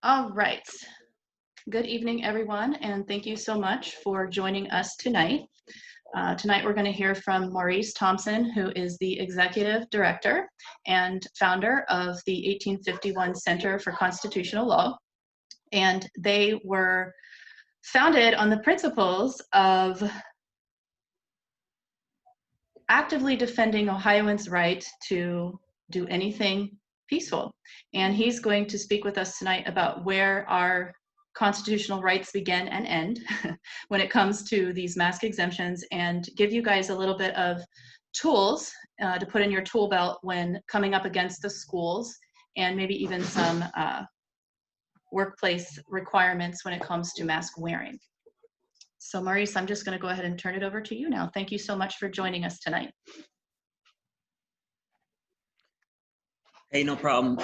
All right. Good evening, everyone, and thank you so much for joining us tonight. Tonight, we're going to hear from Maurice Thompson, who is the Executive Director and founder of the 1851 Center for Constitutional Law. And they were founded on the principles of actively defending Ohioans' right to do anything peaceful. And he's going to speak with us tonight about where our constitutional rights begin and end when it comes to these mask exemptions, and give you guys a little bit of tools to put in your tool belt when coming up against the schools, and maybe even some workplace requirements when it comes to mask wearing. So Maurice, I'm just going to go ahead and turn it over to you now. Thank you so much for joining us tonight. Hey, no problem.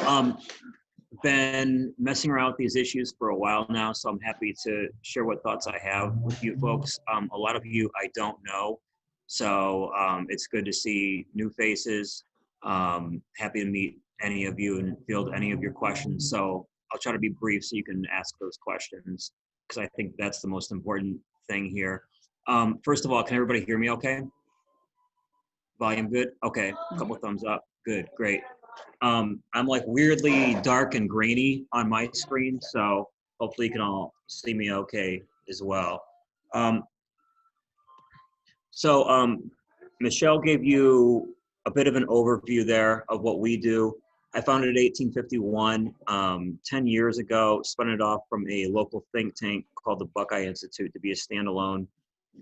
Been messing around with these issues for a while now, so I'm happy to share what thoughts I have with you folks. A lot of you I don't know, so it's good to see new faces. Happy to meet any of you and field any of your questions. So I'll try to be brief so you can ask those questions, because I think that's the most important thing here. First of all, can everybody hear me okay? Volume good? Okay, a couple thumbs up. Good, great. I'm like weirdly dark and grainy on my screen, so hopefully you can all see me okay as well. Michelle gave you a bit of an overview there of what we do. I founded 1851 10 years ago, spun it off from a local think tank called the Buckeye Institute to be a standalone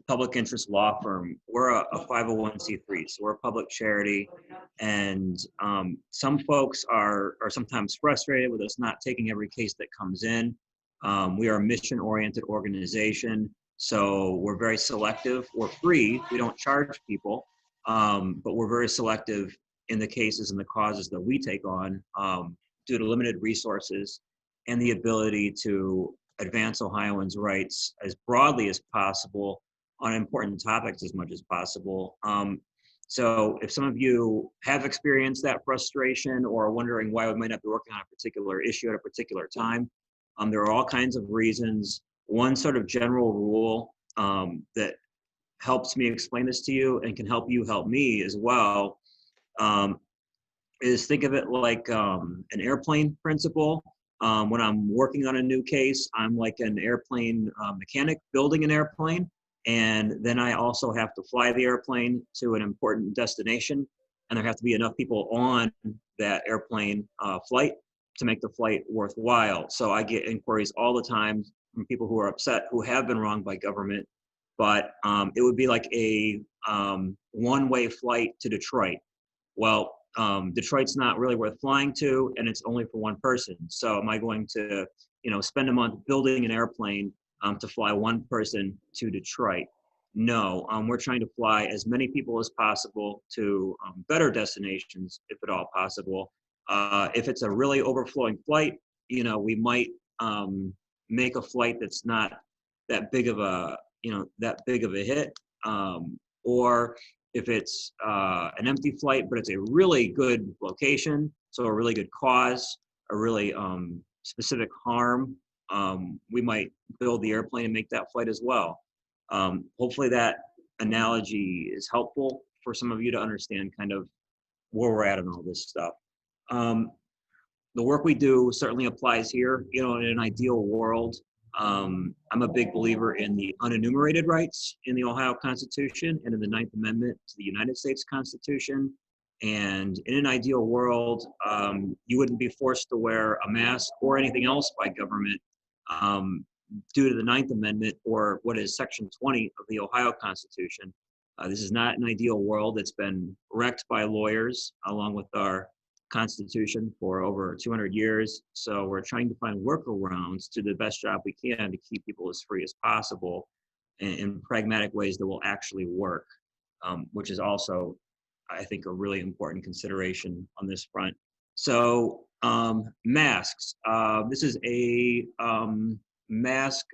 public interest law firm. We're a 501c3, so we're a public charity, and some folks are sometimes frustrated with us not taking every case that comes in. We are a mission-oriented organization, so we're very selective. We're free, we don't charge people, but we're very selective in the cases and the causes that we take on due to limited resources and the ability to advance Ohioans' rights as broadly as possible on important topics as much as possible. So if some of you have experienced that frustration or are wondering why we might not be working on a particular issue at a particular time, there are all kinds of reasons. One sort of general rule that helps me explain this to you and can help you help me as well is think of it like an airplane principle. When I'm working on a new case, I'm like an airplane mechanic building an airplane. And then I also have to fly the airplane to an important destination, and there have to be enough people on that airplane flight to make the flight worthwhile. So I get inquiries all the time from people who are upset, who have been wronged by government, but it would be like a one-way flight to Detroit. Well, Detroit's not really worth flying to, and it's only for one person. So am I going to, spend a month building an airplane to fly one person to Detroit? No, we're trying to fly as many people as possible to better destinations, if at all possible. If it's a really overflowing flight, we might make a flight that's not that big of a, hit. Or if it's an empty flight, but it's a really good location, so a really good cause, a really specific harm, we might build the airplane and make that flight as well. Hopefully that analogy is helpful for some of you to understand kind of where we're at in all this stuff. The work we do certainly applies here. In an ideal world, I'm a big believer in the unenumerated rights in the Ohio Constitution and in the 9th Amendment to the United States Constitution. And in an ideal world, you wouldn't be forced to wear a mask or anything else by government due to the 9th Amendment or what is Section 20 of the Ohio Constitution. This is not an ideal world. It's been wrecked by lawyers along with our Constitution for over 200 years. So we're trying to find workarounds to do the best job we can to keep people as free as possible in pragmatic ways that will actually work, which is also, I think, a really important consideration on this front. So masks. This is a mask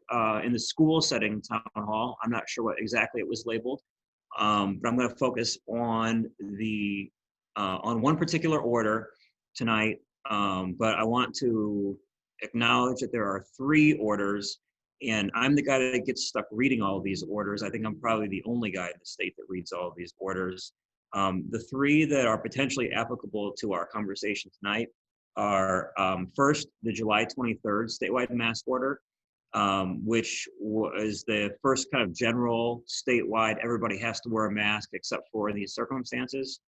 in the school setting town hall. I'm not sure what exactly it was labeled, but I'm going to focus on on one particular order tonight. But I want to acknowledge that there are 3 orders, and I'm the guy that gets stuck reading all of these orders. I think I'm probably the only guy in the state that reads all of these orders. The 3 that are potentially applicable to our conversation tonight are first, the July 23rd statewide mask order, which was the first kind of general statewide, everybody has to wear a mask except for these circumstances.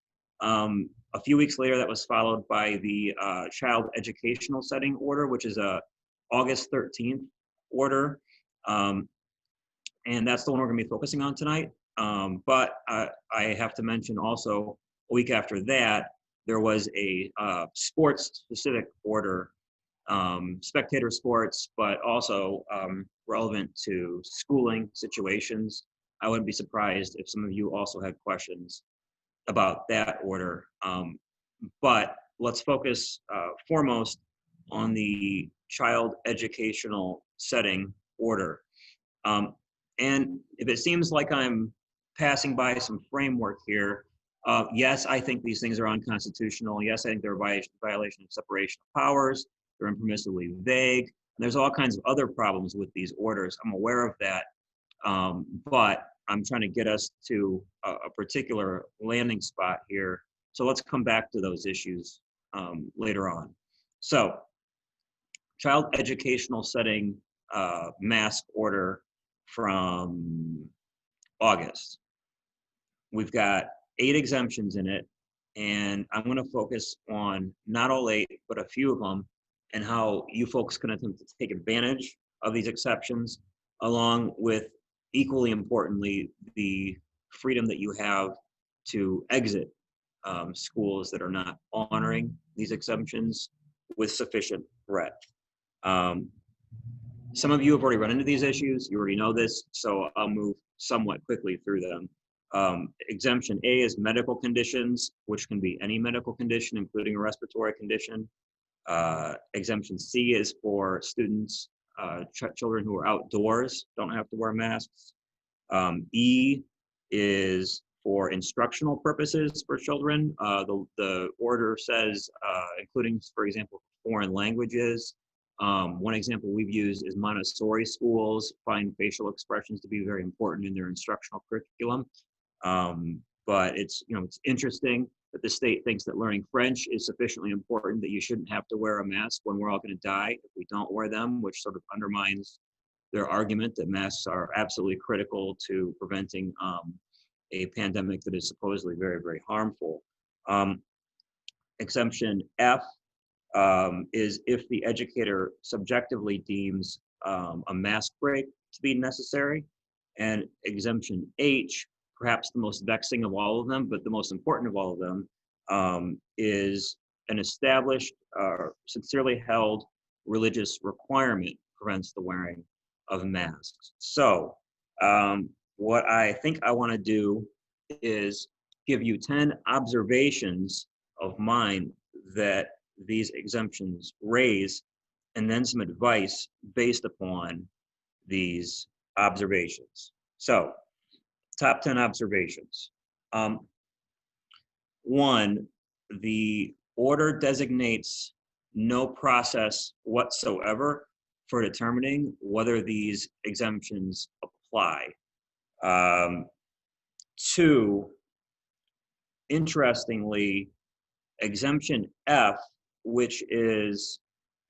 A few weeks later, that was followed by the child educational setting order, which is a August 13th order. And that's the one we're gonna be focusing on tonight. But I have to mention also, a week after that, there was a sports-specific order, spectator sports, but also relevant to schooling situations. I wouldn't be surprised if some of you also had questions about that order. But let's focus foremost on the child educational setting order. And if it seems like I'm passing by some framework here, yes, I think these things are unconstitutional. Yes, I think they're a violation of separation of powers. They're impermissibly vague. And there's all kinds of other problems with these orders. I'm aware of that, but I'm trying to get us to a particular landing spot here. So let's come back to those issues later on. So, child educational setting mask order from August. We've got 8 exemptions in it, and I'm going to focus on not all 8, but a few of them, and how you folks can attempt to take advantage of these exceptions, along with, equally importantly, the freedom that you have to exit schools that are not honoring these exemptions with sufficient breadth. Some of you have already run into these issues. You already know this, so I'll move somewhat quickly through them. Exemption A is medical conditions, which can be any medical condition, including a respiratory condition. Exemption C is for students, children who are outdoors, don't have to wear masks. E is for instructional purposes for children. The order says, including, for example, foreign languages. One example we've used is Montessori schools find facial expressions to be very important in their instructional curriculum. But it's interesting that the state thinks that learning French is sufficiently important that you shouldn't have to wear a mask when we're all going to die if we don't wear them, which sort of undermines their argument that masks are absolutely critical to preventing a pandemic that is supposedly very, very harmful. Exemption F is if the educator subjectively deems a mask break to be necessary. And exemption H, perhaps the most vexing of all of them, but the most important of all of them, is an established, sincerely held religious requirement prevents the wearing of masks. So what I think I want to do is give you 10 observations of mine that these exemptions raise, and then some advice based upon these observations. So, top 10 observations. 1, the order designates no process whatsoever for determining whether these exemptions apply. 2, interestingly, exemption F, which is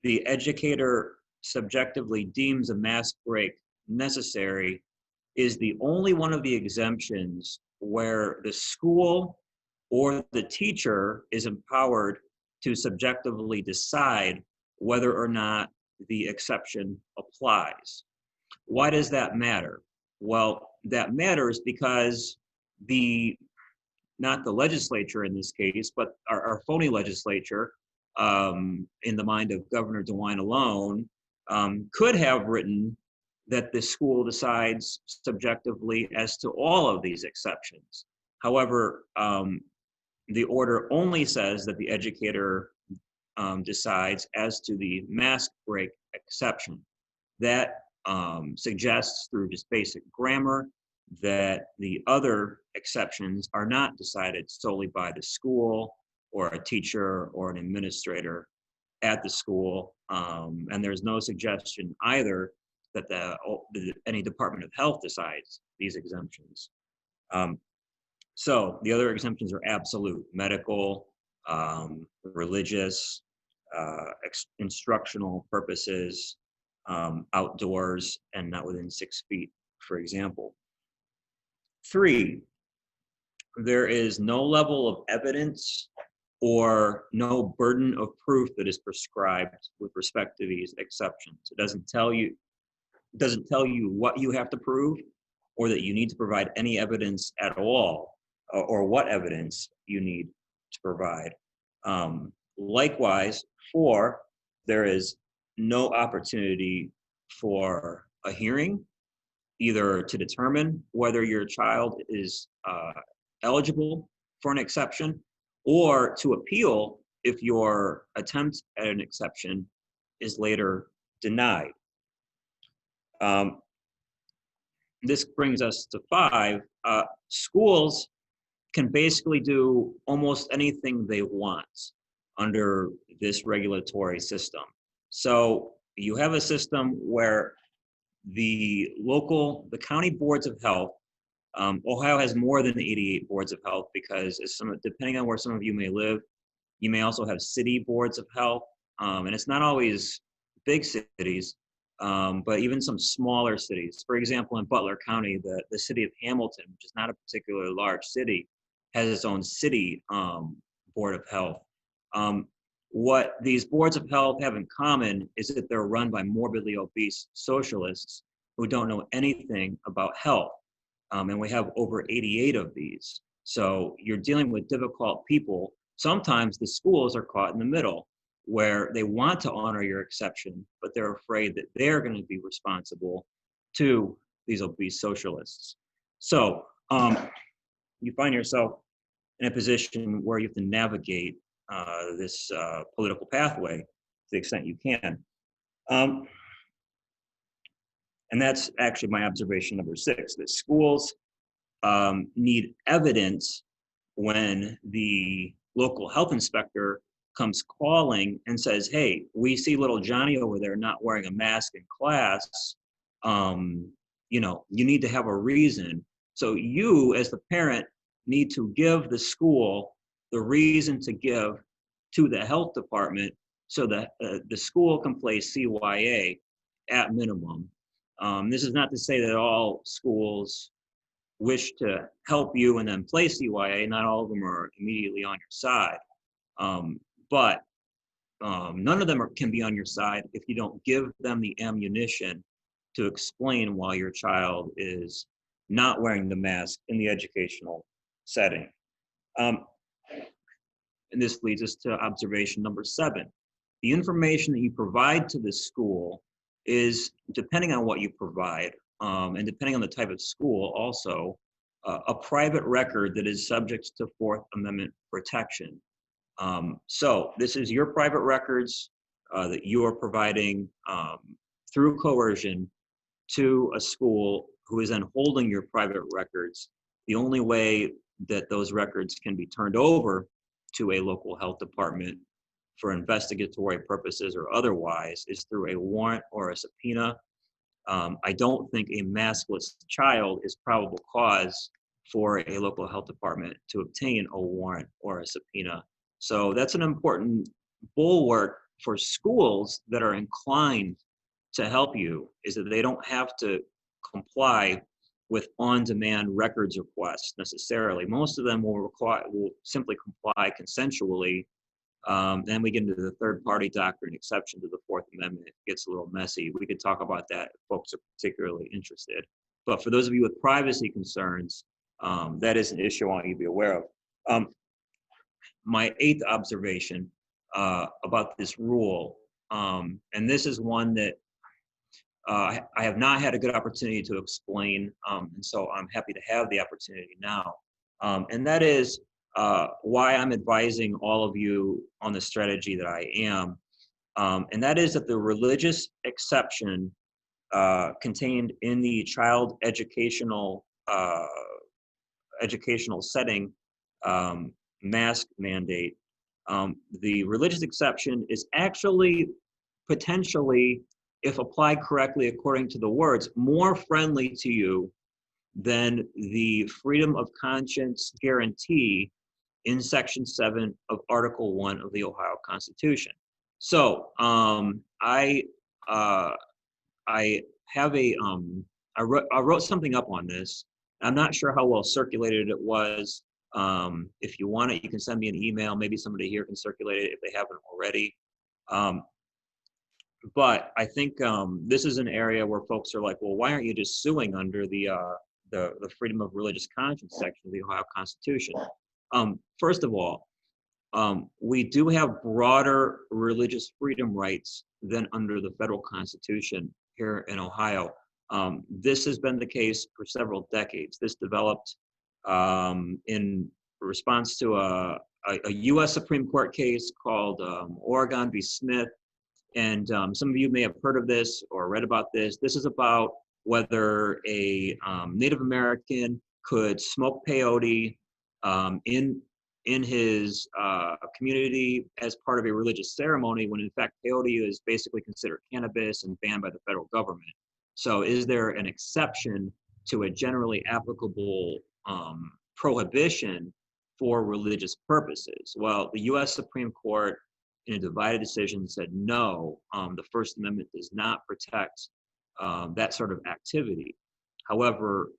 the educator subjectively deems a mask break necessary, is the only one of the exemptions where the school or the teacher is empowered to subjectively decide whether or not the exception applies. Why does that matter? Well, that matters because not the legislature in this case, but our phony legislature, in the mind of Governor DeWine alone, could have written that the school decides subjectively as to all of these exceptions. However, the order only says that the educator decides as to the mask break exception. That suggests through just basic grammar that the other exceptions are not decided solely by the school or a teacher or an administrator at the school, and there's no suggestion either that any Department of Health decides these exemptions. So the other exemptions are absolute: medical, religious, instructional purposes, outdoors, and not within 6 feet, for example. 3, there is no level of evidence or no burden of proof that is prescribed with respect to these exceptions. It doesn't tell you what you have to prove, or that you need to provide any evidence at all, or what evidence you need to provide. Likewise, 4, there is no opportunity for a hearing, either to determine whether your child is eligible for an exception, or to appeal if your attempt at an exception is later denied. This brings us to 5. Schools can basically do almost anything they want under this regulatory system. So you have a system where the county boards of health, Ohio has more than 88 boards of health, because depending on where some of you may live, you may also have city boards of health, and it's not always big cities, but even some smaller cities. For example, in Butler County, the city of Hamilton, which is not a particularly large city, has its own city board of health. What these boards of health have in common is that they're run by morbidly obese socialists who don't know anything about health. And we have over 88 of these. So you're dealing with difficult people. Sometimes the schools are caught in the middle, where they want to honor your exception, but they're afraid that they're going to be responsible to these obese socialists. So you find yourself in a position where you have to navigate this political pathway to the extent you can. And that's actually my observation number 6, that schools need evidence when the local health inspector comes calling and says, hey, we see little Johnny over there not wearing a mask in class. You need to have a reason. So you, as the parent, need to give the school the reason to give to the health department, so that the school can place CYA at minimum. This is not to say that all schools wish to help you and then place CYA. Not all of them are immediately on your side. But none of them can be on your side if you don't give them the ammunition to explain why your child is not wearing the mask in the educational setting. And this leads us to observation number 7. The information that you provide to the school is, depending on what you provide, and depending on the type of school also, a private record that is subject to Fourth Amendment protection. So this is your private records that you are providing through coercion to a school who is then holding your private records. The only way that those records can be turned over to a local health department for investigatory purposes or otherwise is through a warrant or a subpoena. I don't think a maskless child is probable cause for a local health department to obtain a warrant or a subpoena. So that's an important bulwark for schools that are inclined to help you, is that they don't have to comply with on-demand records requests necessarily. Most of them will simply comply consensually. Then we get into the third-party doctrine exception to the Fourth Amendment. It gets a little messy. We could talk about that if folks are particularly interested. But for those of you with privacy concerns, that is an issue I want you to be aware of. My 8th observation about this rule, and this is one that I have not had a good opportunity to explain, and so I'm happy to have the opportunity now. And that is why I'm advising all of you on the strategy that I am. And that is that the religious exception contained in the child educational setting mask mandate The religious exception is actually potentially, if applied correctly according to the words, more friendly to you than the freedom of conscience guarantee in Section 7 of Article 1 of the Ohio Constitution. So I have I wrote something up on this. I'm not sure how well circulated it was. If you want it, you can send me an email. Maybe somebody here can circulate it if they haven't already. But I think this is an area where folks are like, well, why aren't you just suing under the freedom of religious conscience section of the Ohio Constitution? First of all, we do have broader religious freedom rights than under the federal Constitution here in Ohio. This has been the case for several decades. This developed in response to a U.S. Supreme Court case called Oregon v. Smith. And some of you may have heard of this or read about this. This is about whether a Native American could smoke peyote in his community as part of a religious ceremony, when in fact peyote is basically considered cannabis and banned by the federal government. So is there an exception to a generally applicable prohibition for religious purposes? Well, the U.S. Supreme Court, in a divided decision, said no, the First Amendment does not protect that sort of activity. However,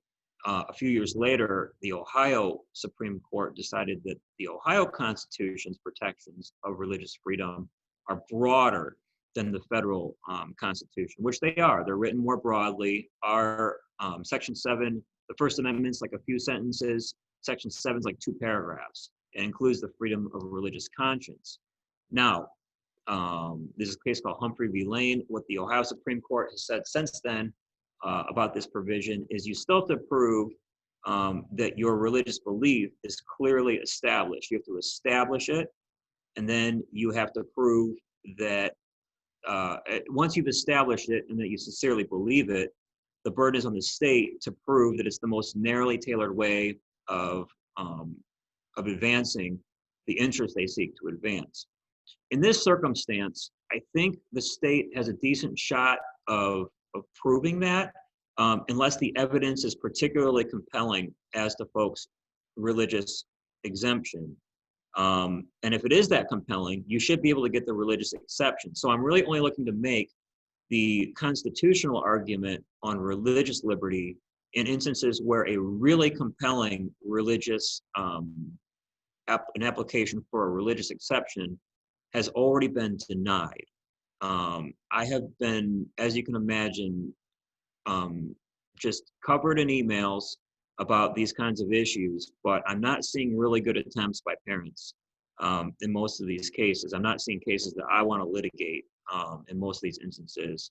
a few years later, the Ohio Supreme Court decided that the Ohio Constitution's protections of religious freedom are broader than the federal Constitution, which they are. They're written more broadly. Our Section 7, the First Amendment's like a few sentences. Section 7 is like 2 paragraphs. It includes the freedom of religious conscience. Now, there's a case called Humphrey v. Lane. What the Ohio Supreme Court has said since then about this provision is you still have to prove that your religious belief is clearly established. You have to establish it, and then you have to prove that once you've established it and that you sincerely believe it, the burden is on the state to prove that it's the most narrowly tailored way of advancing the interests they seek to advance. In this circumstance, I think the state has a decent shot of proving that, unless the evidence is particularly compelling as to folks' religious exemption. And if it is that compelling, you should be able to get the religious exception. So I'm really only looking to make the constitutional argument on religious liberty in instances where a really compelling religious an application for a religious exception has already been denied. I have been, as you can imagine, just covered in emails about these kinds of issues, but I'm not seeing really good attempts by parents in most of these cases. I'm not seeing cases that I want to litigate in most of these instances.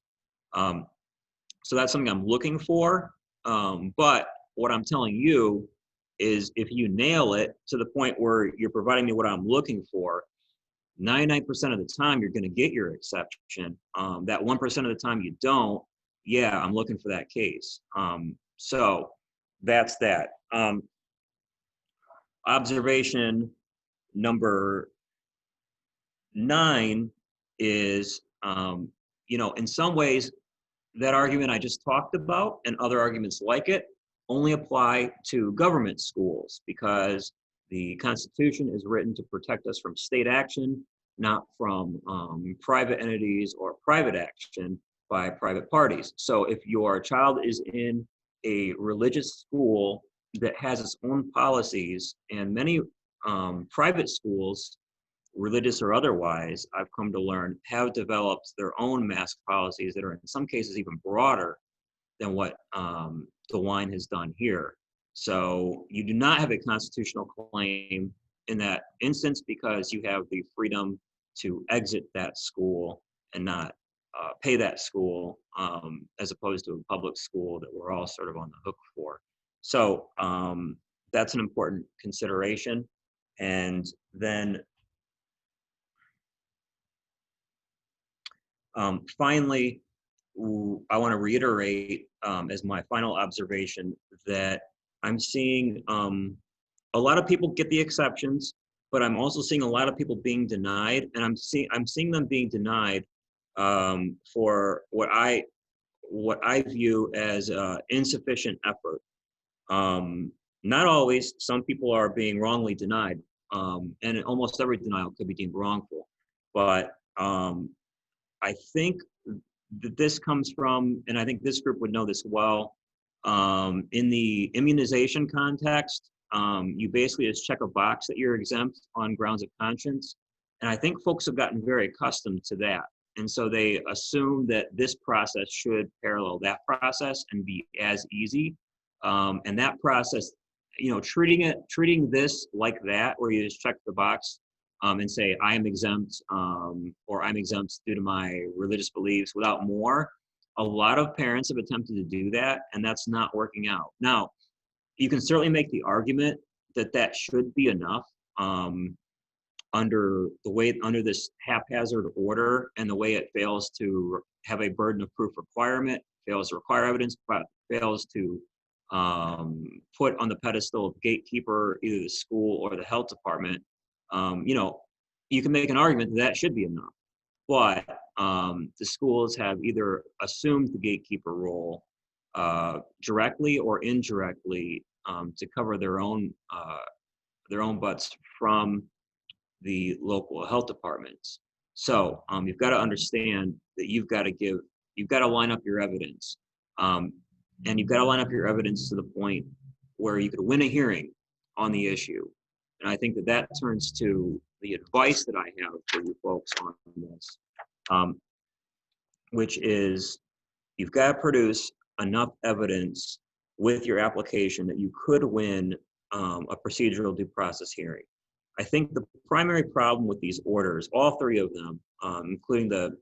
So that's something I'm looking for. But what I'm telling you is if you nail it to the point where you're providing me what I'm looking for, 99% of the time you're going to get your exception. That 1% of the time you don't, yeah, I'm looking for that case. So that's that. Observation number 9 is, in some ways, that argument I just talked about and other arguments like it only apply to government schools, because the Constitution is written to protect us from state action, not from private entities or private action by private parties. So if your child is in a religious school that has its own policies, and many private schools, religious or otherwise, I've come to learn, have developed their own mask policies that are in some cases even broader than what DeWine has done here. So you do not have a constitutional claim in that instance, because you have the freedom to exit that school and not pay that school, as opposed to a public school that we're all sort of on the hook for. So that's an important consideration. And then finally, I want to reiterate as my final observation that I'm seeing a lot of people get the exceptions. but I'm also seeing a lot of people being denied, and I'm seeing them being denied for what I view as insufficient effort. Not always. Some people are being wrongly denied, and almost every denial could be deemed wrongful. But I think that this comes from, and I think this group would know this well, in the immunization context, you basically just check a box that you're exempt on grounds of conscience. And I think folks have gotten very accustomed to that. And so they assume that this process should parallel that process and be as easy. And that process, treating this like that, where you just check the box and say, I am exempt, or I'm exempt due to my religious beliefs without more. A lot of parents have attempted to do that, and that's not working out. Now, you can certainly make the argument that that should be enough under this haphazard order and the way it fails to have a burden of proof requirement, fails to require evidence, but fails to put on the pedestal of gatekeeper either the school or the health department. You can make an argument that should be enough, but the schools have either assumed the gatekeeper role directly or indirectly to cover their own butts from the local health departments. So you've got to understand that you've got to line up your evidence, and you've got to line up your evidence to the point where you could win a hearing on the issue. And I think that turns to the advice that I have for you folks on this, which is you've got to produce enough evidence with your application that you could win a procedural due process hearing. I think the primary problem with these orders, all three of them, including the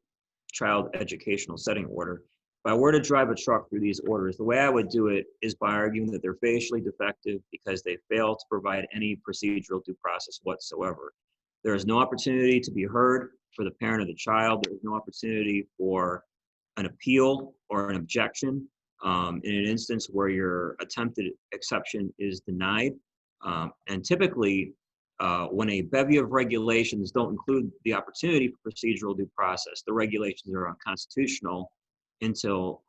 child educational setting order, if I were to drive a truck through these orders, the way I would do it is by arguing that they're facially defective because they fail to provide any procedural due process whatsoever. There is no opportunity to be heard for the parent of the child. There is no opportunity for an appeal or an objection in an instance where your attempted exception is denied. And typically, when a bevy of regulations don't include the opportunity for procedural due process, the regulations are unconstitutional until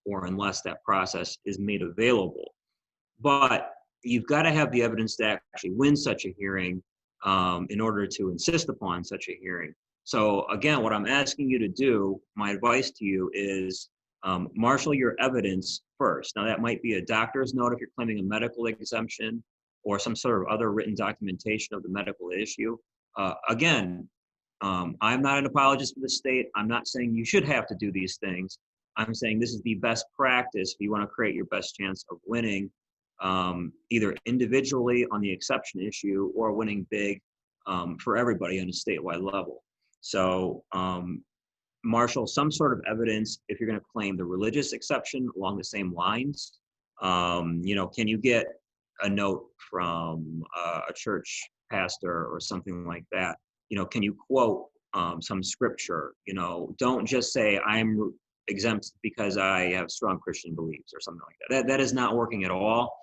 or unless that process is made available. But you've got to have the evidence to actually win such a hearing in order to insist upon such a hearing. So again, what I'm asking you to do, my advice to you is marshal your evidence first. Now that might be a doctor's note if you're claiming a medical exemption or some sort of other written documentation of the medical issue. Again, I'm not an apologist for the state. I'm not saying you should have to do these things. I'm saying this is the best practice if you want to create your best chance of winning, either individually on the exception issue or winning big for everybody on a statewide level. So marshal some sort of evidence if you're going to claim the religious exception along the same lines. Can you get a note from a church pastor or something like that? Can you quote some scripture? Don't just say I'm exempt because I have strong Christian beliefs or something like that. That is not working at all.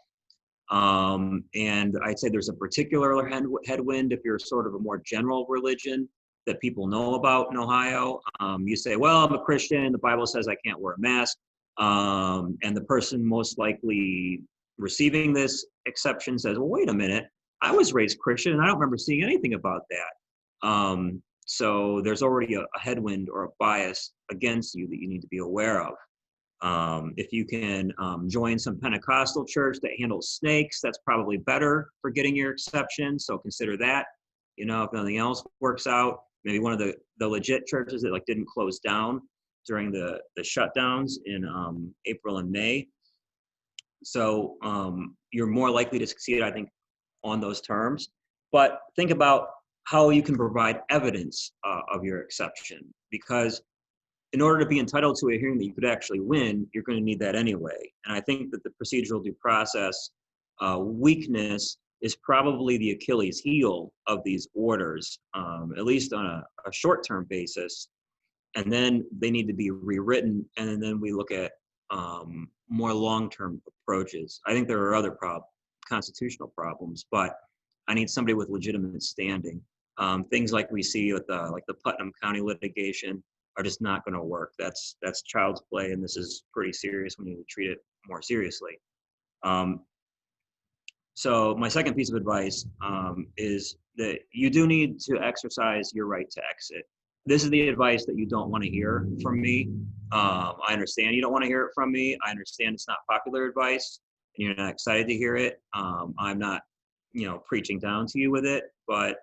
And I'd say there's a particular headwind if you're sort of a more general religion that people know about in Ohio. You say, well, I'm a Christian. The Bible says I can't wear a mask. And the person most likely receiving this exception says, well, wait a minute. I was raised Christian and I don't remember seeing anything about that. So there's already a headwind or a bias against you that you need to be aware of. If you can join some Pentecostal church that handles snakes, that's probably better for getting your exception. So consider that. If nothing else works out, maybe one of the legit churches that didn't close down during the shutdowns in April and May. So you're more likely to succeed, I think, on those terms. But think about how you can provide evidence of your exception, because in order to be entitled to a hearing that you could actually win, you're going to need that anyway. And I think that the procedural due process weakness is probably the Achilles heel of these orders, at least on a short-term basis. And then they need to be rewritten, and then we look at more long-term approaches. I think there are other constitutional problems, but I need somebody with legitimate standing. Things like we see with the Putnam County litigation are just not going to work. That's child's play, and this is pretty serious. We need to treat it more seriously. So my second piece of advice is that you do need to exercise your right to exit. This is the advice that you don't want to hear from me. I understand you don't want to hear it from me. I understand it's not popular advice, and you're not excited to hear it. I'm not, preaching down to you with it, but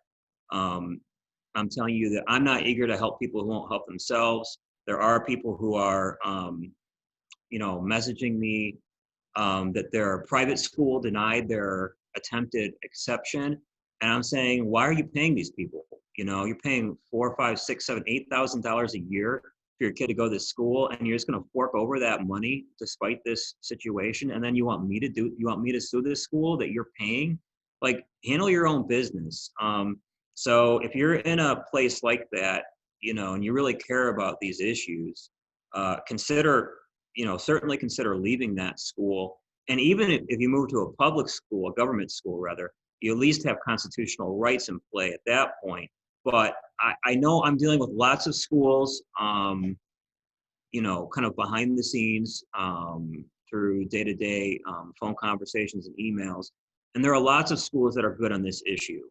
I'm telling you that I'm not eager to help people who won't help themselves. There are people who are, messaging me that their private school denied their attempted exception, and I'm saying, why are you paying these people? You're paying $4, $5, $6, $7, $8,000 a year for your kid to go to this school, and you're just going to fork over that money despite this situation, and then you want me to sue this school that you're paying? Like, handle your own business. So if you're in a place like that, and you really care about these issues, certainly consider leaving that school. And even if you move to a public school, a government school rather, you at least have constitutional rights in play at that point. But I know I'm dealing with lots of schools, kind of behind the scenes, through day-to-day phone conversations and emails. And there are lots of schools that are good on this issue.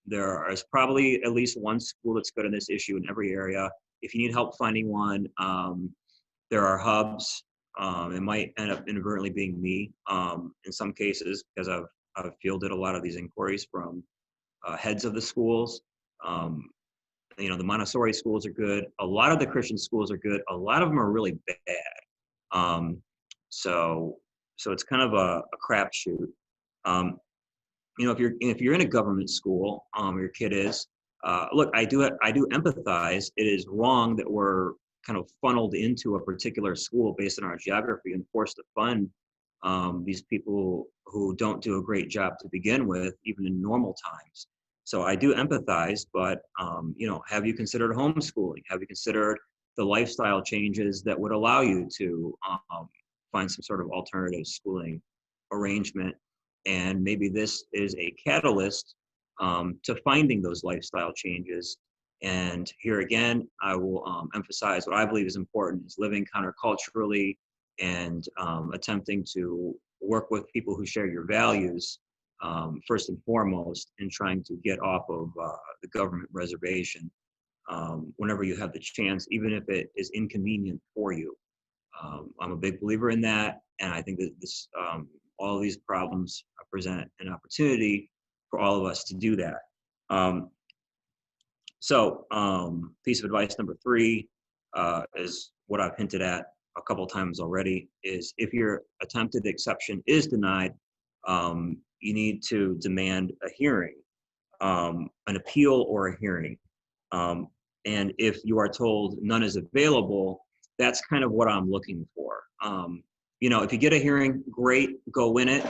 There is probably at least one school that's good on this issue in every area. If you need help finding one, there are hubs. It might end up inadvertently being me in some cases, because I've fielded a lot of these inquiries from heads of the schools. The Montessori schools are good. A lot of the Christian schools are good. A lot of them are really bad. So it's kind of a crapshoot. If you're in a government school, your kid is. Look, I do empathize. It is wrong that we're kind of funneled into a particular school based on our geography and forced to fund these people who don't do a great job to begin with, even in normal times. So I do empathize, but have you considered homeschooling? Have you considered the lifestyle changes that would allow you to find some sort of alternative schooling arrangement? And maybe this is a catalyst to finding those lifestyle changes. And here again, I will emphasize what I believe is important is living counterculturally and attempting to work with people who share your values first and foremost, and trying to get off of the government reservation whenever you have the chance, even if it is inconvenient for you. I'm a big believer in that, and I think that all of these problems present an opportunity for all of us to do that. So piece of advice number 3 is what I've hinted at a couple times already, is if your attempted exception is denied, you need to demand a hearing, an appeal or a hearing. And if you are told none is available, that's kind of what I'm looking for. If you get a hearing, great, go win it.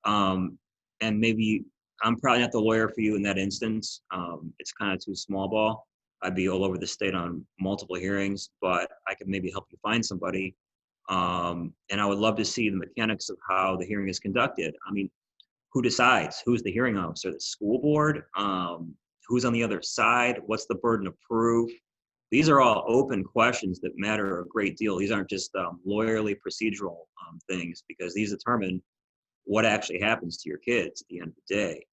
And maybe I'm probably not the lawyer for you in that instance. It's kind of too small ball. I'd be all over the state on multiple hearings, but I could maybe help you find somebody. And I would love to see the mechanics of how the hearing is conducted. I mean, who decides? Who's the hearing officer? The school board? Who's on the other side? What's the burden of proof? These are all open questions that matter a great deal. These aren't just lawyerly procedural things, because these determine what actually happens to your kids at the end of the day.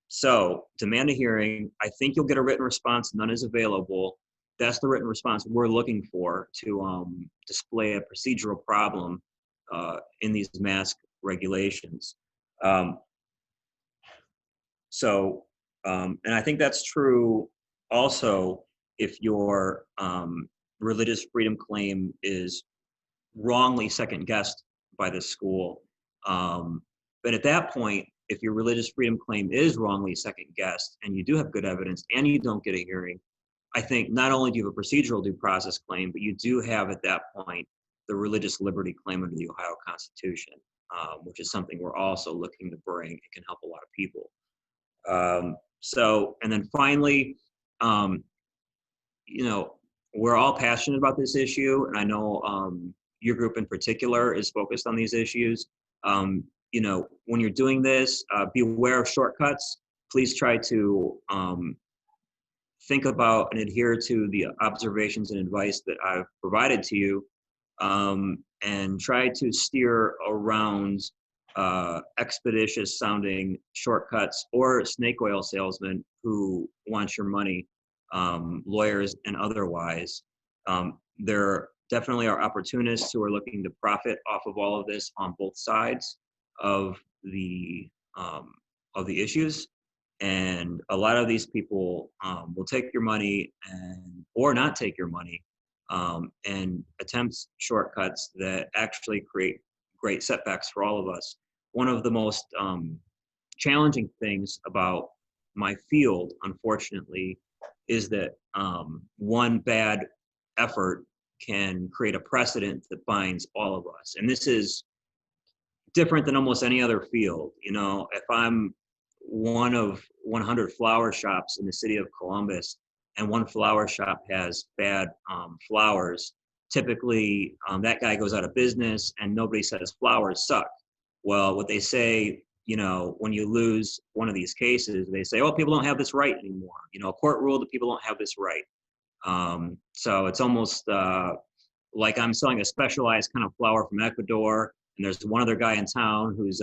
So demand a hearing. I think you'll get a written response. None is available. That's the written response we're looking for to display a procedural problem in these mask regulations. And I think that's true also if your religious freedom claim is wrongly second-guessed by the school. But at that point, if your religious freedom claim is wrongly second-guessed and you do have good evidence and you don't get a hearing, I think not only do you have a procedural due process claim, but you do have at that point the religious liberty claim under the Ohio Constitution, which is something we're also looking to bring. It can help a lot of people. And then finally, we're all passionate about this issue, and I know your group in particular is focused on these issues. when you're doing this, be aware of shortcuts. Please try to think about and adhere to the observations and advice that I've provided to you, and try to steer around expeditious sounding shortcuts or snake oil salesmen who want your money, lawyers and otherwise. There definitely are opportunists who are looking to profit off of all of this on both sides of the issues. And a lot of these people will take your money or not take your money, and attempt shortcuts that actually create great setbacks for all of us. One of the most challenging things about my field, unfortunately, is that one bad effort can create a precedent that binds all of us. And this is different than almost any other field. If I'm one of 100 flower shops in the city of Columbus, and one flower shop has bad flowers, typically that guy goes out of business and nobody says flowers suck. Well, what they say, when you lose one of these cases, they say, oh, people don't have this right anymore. A court ruled that people don't have this right. So it's almost like I'm selling a specialized kind of flower from Ecuador, and there's one other guy in town who's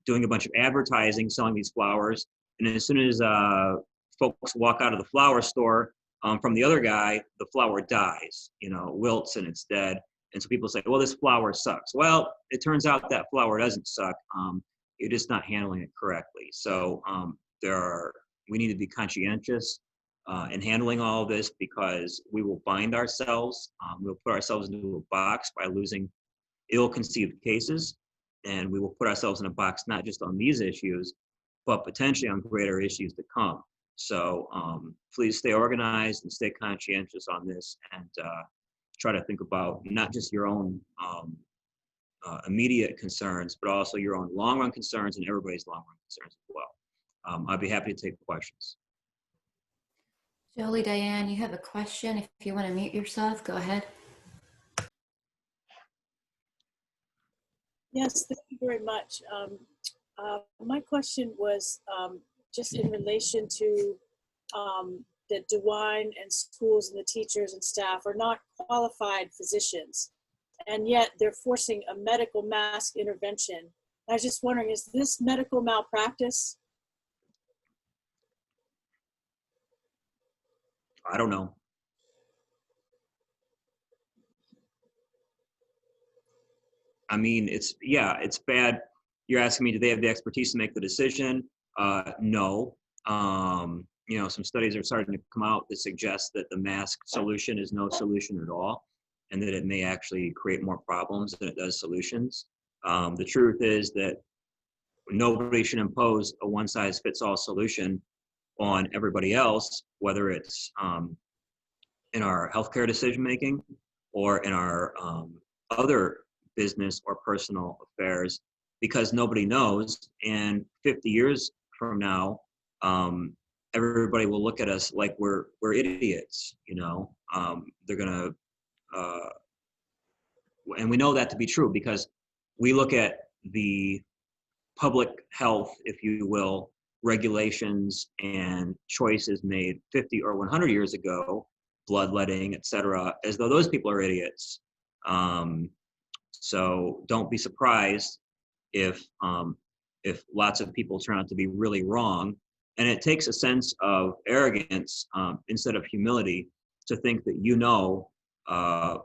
doing a bunch of advertising, selling these flowers. And as soon as folks walk out of the flower store from the other guy, the flower dies, wilts and it's dead. And so people say, well, this flower sucks. Well, it turns out that flower doesn't suck. You're just not handling it correctly. So we need to be conscientious in handling all of this, because we will bind ourselves. We'll put ourselves into a box by losing ill-conceived cases. And we will put ourselves in a box, not just on these issues, but potentially on greater issues to come. So please stay organized and stay conscientious on this, and try to think about not just your own immediate concerns, but also your own long-run concerns and everybody's long-run concerns as well. I'd be happy to take questions. Jolie, Diane, you have a question. If you want to mute yourself, go ahead. Yes, thank you very much. My question was just in relation to that DeWine and schools and the teachers and staff are not qualified physicians, and yet they're forcing a medical mask intervention. I was just wondering, is this medical malpractice? I don't know. I mean, it's bad. You're asking me, do they have the expertise to make the decision? No. Some studies are starting to come out that suggest that the mask solution is no solution at all, and that it may actually create more problems than it does solutions. The truth is that nobody should impose a one-size-fits-all solution on everybody else, whether it's in our healthcare decision-making or in our other business or personal affairs, because nobody knows. And 50 years from now, everybody will look at us like we're idiots. They're gonna, and we know that to be true, because we look at the public health, if you will, regulations and choices made 50 or 100 years ago, bloodletting, et cetera, as though those people are idiots. So don't be surprised if lots of people turn out to be really wrong. And it takes a sense of arrogance instead of humility to think that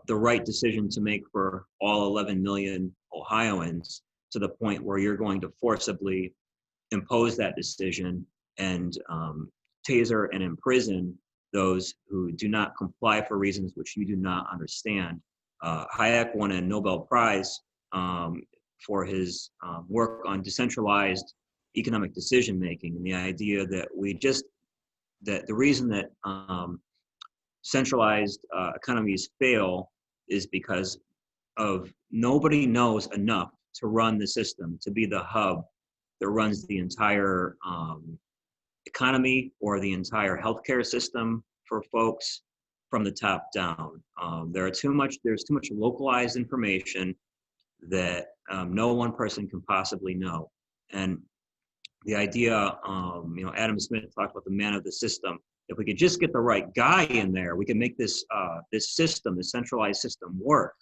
the right decision to make for all 11 million Ohioans, to the point where you're going to forcibly impose that decision and taser and imprison those who do not comply for reasons which you do not understand. Hayek won a Nobel Prize for his work on decentralized economic decision-making, and the idea that the reason that centralized economies fail is because of nobody knows enough to run the system, to be the hub that runs the entire economy or the entire healthcare system for folks from the top down. There's too much localized information. that no one person can possibly know. And the idea, Adam Smith talked about the man of the system. If we could just get the right guy in there, we can make this system, this centralized system, work.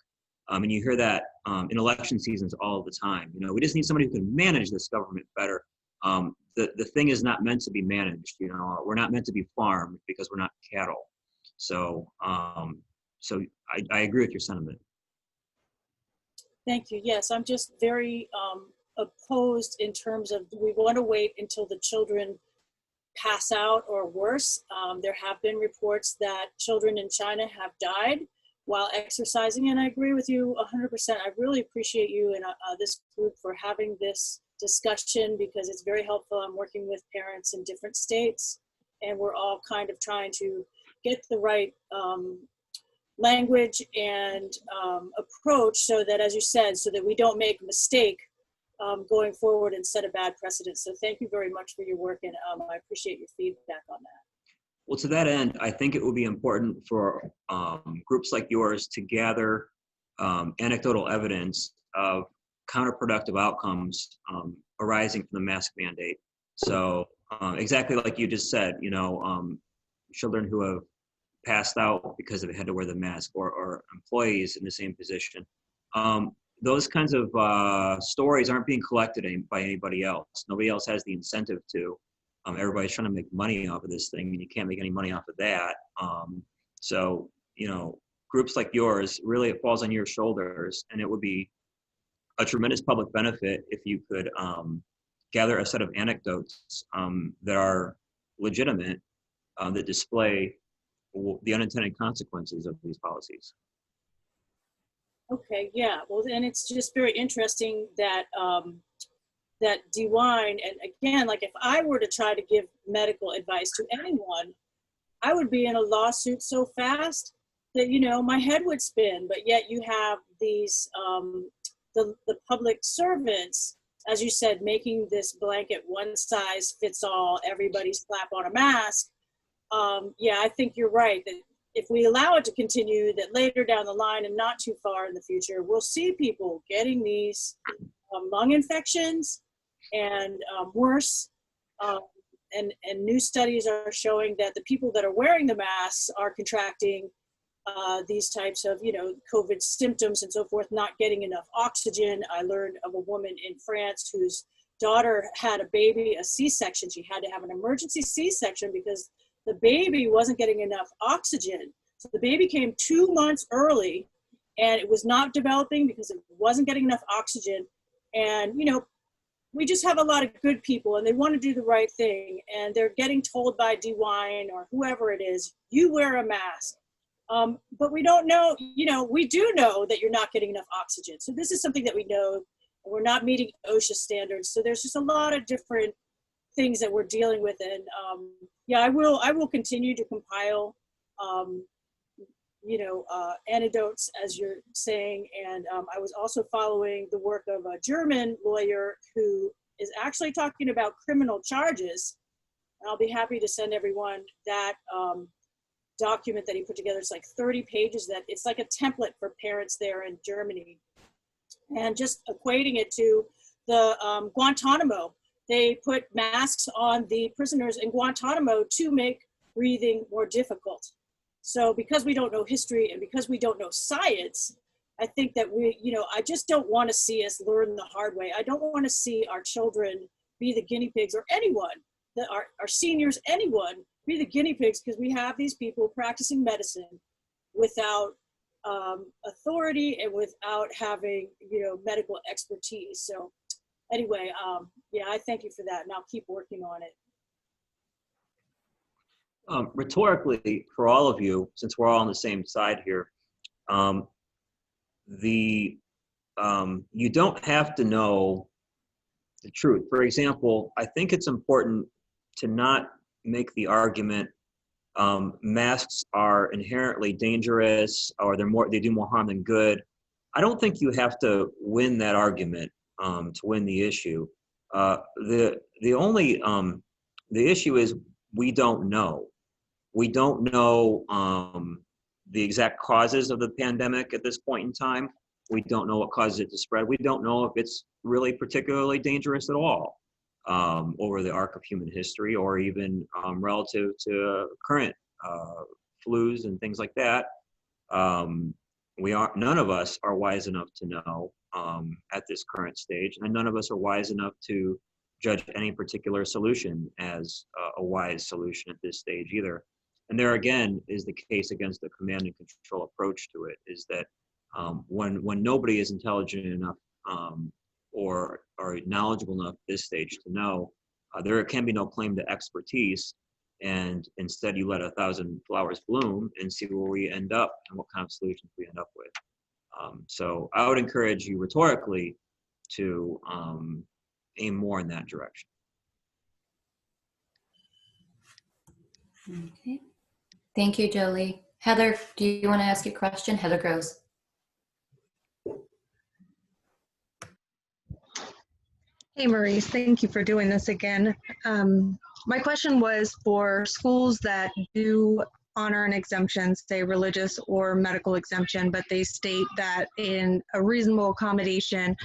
And you hear that in election seasons all the time. We just need somebody who can manage this government better. The thing is not meant to be managed. We're not meant to be farmed because we're not cattle. So I agree with your sentiment. Thank you. Yes, I'm just very opposed in terms of we want to wait until the children pass out or worse. There have been reports that children in China have died while exercising, and I agree with you 100%. I really appreciate you and this group for having this discussion because it's very helpful. I'm working with parents in different states, and we're all kind of trying to get the right language and approach so that, as you said, so that we don't make a mistake going forward and set a bad precedent. So thank you very much for your work, and I appreciate your feedback on that. Well, to that end, I think it would be important for groups like yours to gather anecdotal evidence of counterproductive outcomes arising from the mask mandate. So exactly like you just said, children who have passed out because they had to wear the mask, or employees in the same position. Those kinds of stories aren't being collected by anybody else. Nobody else has the incentive to. Everybody's trying to make money off of this thing, and you can't make any money off of that. So, groups like yours, really it falls on your shoulders, and it would be a tremendous public benefit if you could gather a set of anecdotes that are legitimate, that display the unintended consequences of these policies. Okay, yeah, well, and it's just very interesting that that DeWine, and again, like if I were to try to give medical advice to anyone, I would be in a lawsuit so fast that, my head would spin. But yet you have these, the public servants, as you said, making this blanket one size fits all, everybody slap on a mask. Yeah, I think you're right that if we allow it to continue, that later down the line and not too far in the future, we'll see people getting these lung infections and worse. And new studies are showing that the people that are wearing the masks are contracting these types of, COVID symptoms and so forth, not getting enough oxygen. I learned of a woman in France whose daughter had a baby, a C-section. She had to have an emergency C-section because the baby wasn't getting enough oxygen. So the baby came 2 months early and it was not developing because it wasn't getting enough oxygen. And, we just have a lot of good people and they want to do the right thing. And they're getting told by DeWine or whoever it is, you wear a mask. But we don't know, we do know that you're not getting enough oxygen. So this is something that we know. We're not meeting OSHA standards. So there's just a lot of different things that we're dealing with. And yeah, I will continue to compile, anecdotes, as you're saying. And I was also following the work of a German lawyer who is actually talking about criminal charges. And I'll be happy to send everyone that document that he put together. It's like 30 pages that it's like a template for parents there in Germany. And just equating it to the Guantanamo. They put masks on the prisoners in Guantanamo to make breathing more difficult. So because we don't know history and because we don't know science, I think that I just don't want to see us learn the hard way. I don't want to see our children be the guinea pigs, or anyone, our seniors, anyone, be the guinea pigs, because we have these people practicing medicine without authority and without having, medical expertise. So anyway, yeah, I thank you for that, and I'll keep working on it. Rhetorically, for all of you, since we're all on the same side here, you don't have to know the truth. For example, I think it's important to not make the argument masks are inherently dangerous or they do more harm than good. I don't think you have to win that argument to win the issue. The issue is we don't know. We don't know the exact causes of the pandemic at this point in time. We don't know what causes it to spread. We don't know if it's really particularly dangerous at all over the arc of human history, or even relative to current flus and things like that. None of us are wise enough to know at this current stage, and none of us are wise enough to judge any particular solution as a wise solution at this stage either. And there again is the case against the command and control approach to it, is that when nobody is intelligent enough or knowledgeable enough at this stage to know, there can be no claim to expertise, and instead you let 1,000 flowers bloom and see where we end up and what kind of solutions we end up with. So I would encourage you rhetorically to aim more in that direction. Okay. Thank you, Jolie. Heather, do you want to ask a question? Heather Gross. Hey, Maurice, thank you for doing this again. My question was for schools that do honor an exemption, say religious or medical exemption, but they state that in a reasonable accommodation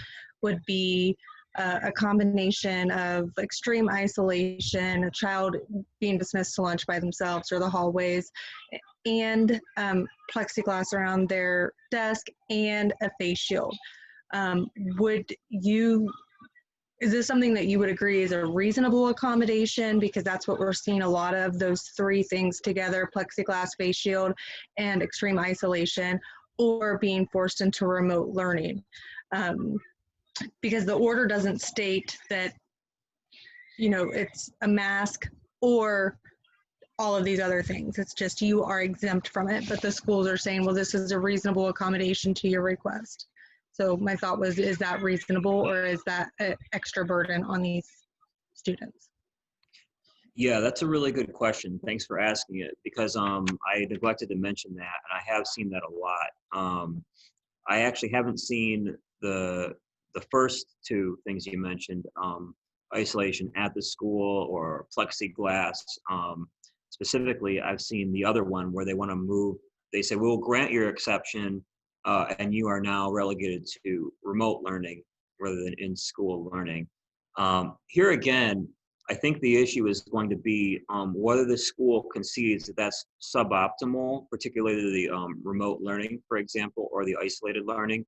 would be a combination of extreme isolation, a child being dismissed to lunch by themselves or the hallways, and plexiglass around their desk and a face shield. Is this something that you would agree is a reasonable accommodation? Because that's what we're seeing a lot of, those three things together: plexiglass, face shield, and extreme isolation, or being forced into remote learning. Because the order doesn't state that, it's a mask or all of these other things. It's just you are exempt from it, but the schools are saying, well, this is a reasonable accommodation to your request. So my thought was, is that reasonable, or is that an extra burden on these students? Yeah, that's a really good question. Thanks for asking it, because I neglected to mention that, and I have seen that a lot. I actually haven't seen the first two things you mentioned, isolation at the school or plexiglass. Specifically, I've seen the other one where they want to move. They say, we'll grant your exception, and you are now relegated to remote learning rather than in-school learning. Here again, I think the issue is going to be whether the school concedes that that's suboptimal, particularly the remote learning, for example, or the isolated learning.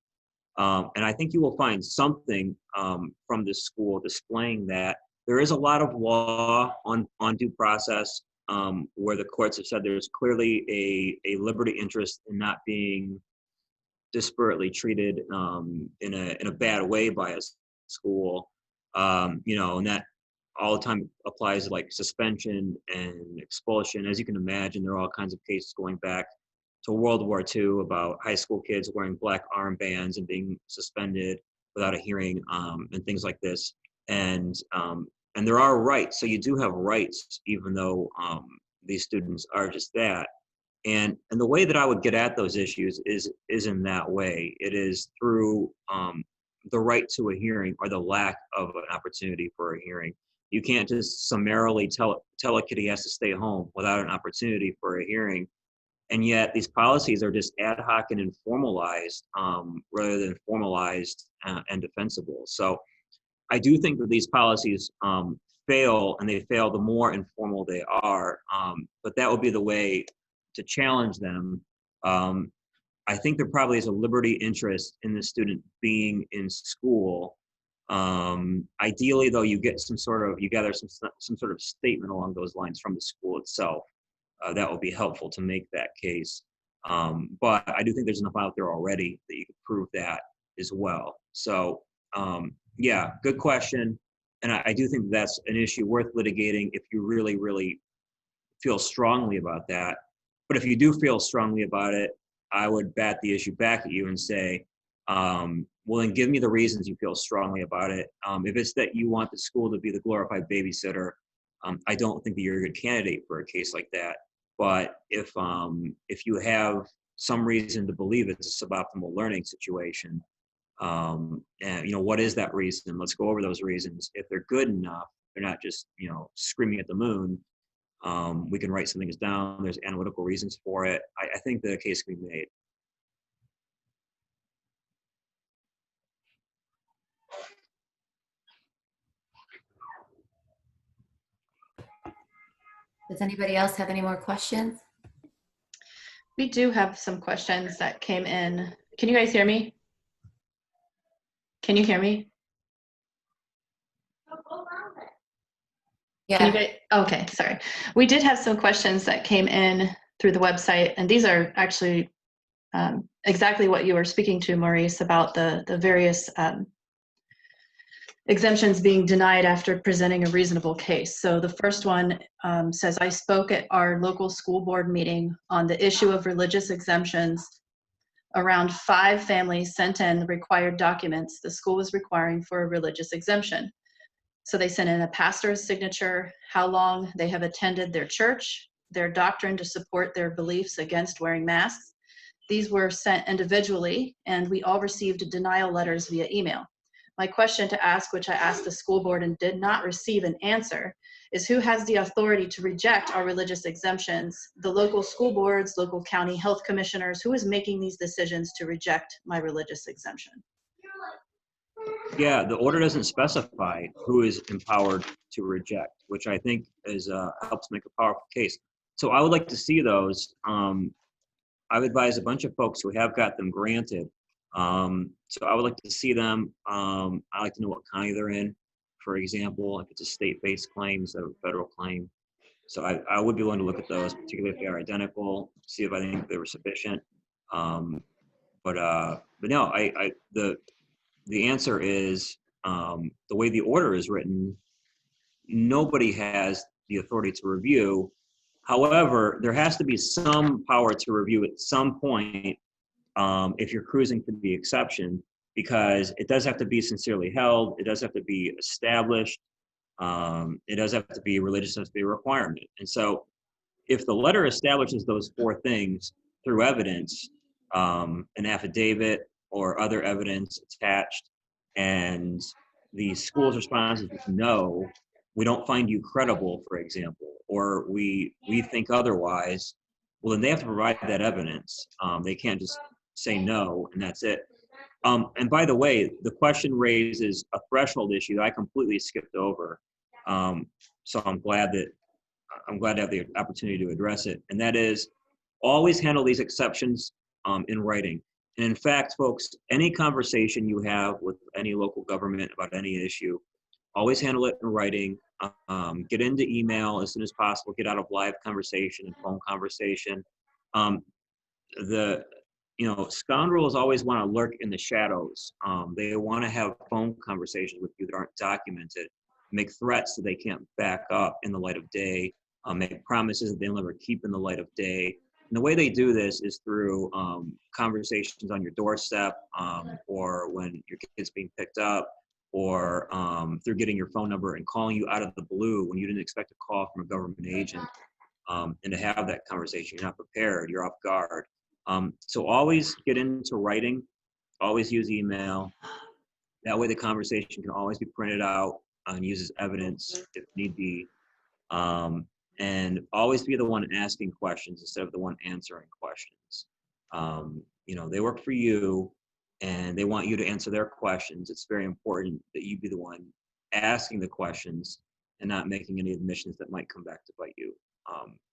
And I think you will find something from the school displaying that. There is a lot of law on due process where the courts have said there's clearly a liberty interest in not being disparately treated in a bad way by a school, and that all the time applies like suspension and expulsion. As you can imagine, there are all kinds of cases going back to World War II about high school kids wearing black armbands and being suspended without a hearing, and things like this. And there are rights, so you do have rights, even though these students are just that. And the way that I would get at those issues is in that way. It is through the right to a hearing, or the lack of an opportunity for a hearing. You can't just summarily tell a kid he has to stay home without an opportunity for a hearing. And yet these policies are just ad hoc and informalized rather than formalized and defensible. So I do think that these policies fail, and they fail the more informal they are. But that would be the way to challenge them. I think there probably is a liberty interest in the student being in school. Ideally, though, you gather some sort of statement along those lines from the school itself. That will be helpful to make that case. But I do think there's enough out there already that you could prove that as well. So yeah, good question. And I do think that's an issue worth litigating if you really, really feel strongly about that. But if you do feel strongly about it, I would bat the issue back at you and say, well, then give me the reasons you feel strongly about it. If it's that you want the school to be the glorified babysitter, I don't think that you're a good candidate for a case like that. But if you have some reason to believe it's a suboptimal learning situation, and what is that reason? Let's go over those reasons. If they're good enough, they're not just screaming at the moon. We can write some things down. There's analytical reasons for it. I think the case can be made. Does anybody else have any more questions? We do have some questions that came in. Can you guys hear me? Can you hear me? Can you Yeah. guys? Okay, sorry. We did have some questions that came in through the website, and these are actually exactly what you were speaking to, Maurice, about the various exemptions being denied after presenting a reasonable case. So the first one says, I spoke at our local school board meeting on the issue of religious exemptions. Around 5 families sent in the required documents the school was requiring for a religious exemption. So they sent in a pastor's signature, how long they have attended their church, their doctrine to support their beliefs against wearing masks. These were sent individually, and we all received denial letters via email. My question to ask, which I asked the school board and did not receive an answer, is who has the authority to reject our religious exemptions? The local school boards, local county health commissioners, who is making these decisions to reject my religious exemption? Yeah, the order doesn't specify who is empowered to reject, which I think is helps make a powerful case. So I would like to see those. I've advised a bunch of folks who have got them granted. So I would like to see them. I like to know what county they're in, for example, if it's a state-based claim instead of a federal claim. So I would be willing to look at those, particularly if they are identical, see if I think they were sufficient. But no, the answer is the way the order is written, nobody has the authority to review. However, there has to be some power to review at some point if you're cruising for the exception, because it does have to be sincerely held, it does have to be established, it does have to be religious, has to be a requirement. And so if the letter establishes those 4 things through evidence, an affidavit or other evidence attached, and the school's response is no, we don't find you credible, for example, or we think otherwise, well, then they have to provide that evidence. They can't just say no and that's it. And by the way, the question raises a threshold issue that I completely skipped over. So I'm glad to have the opportunity to address it. And that is, always handle these exceptions in writing. And in fact, folks, any conversation you have with any local government about any issue, always handle it in writing. Get into email as soon as possible. Get out of live conversation and phone conversation. Scoundrels always want to lurk in the shadows. They want to have phone conversations with you that aren't documented, make threats that they can't back up in the light of day, make promises that they'll never keep in the light of day. And the way they do this is through conversations on your doorstep, or when your kid's being picked up, or through getting your phone number and calling you out of the blue when you didn't expect a call from a government agent. And to have that conversation, you're not prepared, you're off guard. So always get into writing, always use email. That way the conversation can always be printed out and used as evidence if need be. And always be the one asking questions instead of the one answering questions. They work for you and they want you to answer their questions. It's very important that you be the one asking the questions and not making any admissions that might come back to bite you.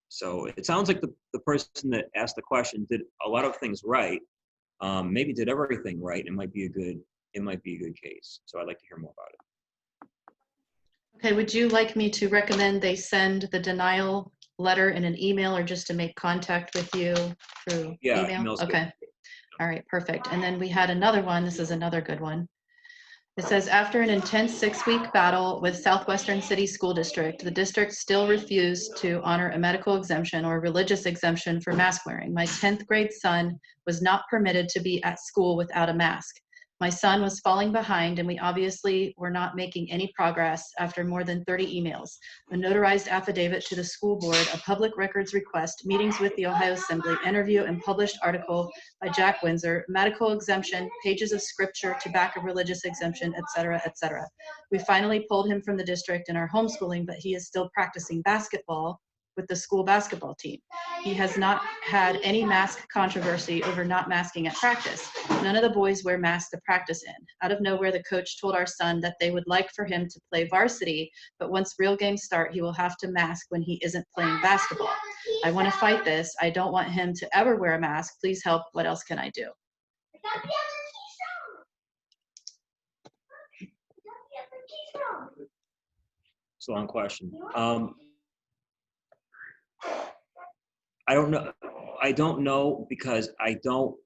So it sounds like the person that asked the question did a lot of things right, maybe did everything right. It might be a good case. So I'd like to hear more about it. Okay, would you like me to recommend they send the denial letter in an email or just to make contact with you through email? Email's good. Okay, all right, perfect. And then we had another one. This is another good one. It says, after an intense 6-week battle with Southwestern City School District, the district still refused to honor a medical exemption or religious exemption for mask wearing. My 10th grade son was not permitted to be at school without a mask. My son was falling behind, and we obviously were not making any progress after more than 30 emails, a notarized affidavit to the school board, a public records request, meetings with the Ohio Assembly, interview and published article by Jack Windsor, medical exemption, pages of scripture to back a religious exemption, etc., etc. We finally pulled him from the district and are homeschooling, but he is still practicing basketball with the school basketball team. He has not had any mask controversy over not masking at practice. None of the boys wear masks to practice in. Out of nowhere, the coach told our son that they would like for him to play varsity, but once real games start, he will have to mask when he isn't playing basketball. I want to fight this. I don't want him to ever wear a mask. Please help. What else can I do? It's a long question. I don't know. I don't know because I don't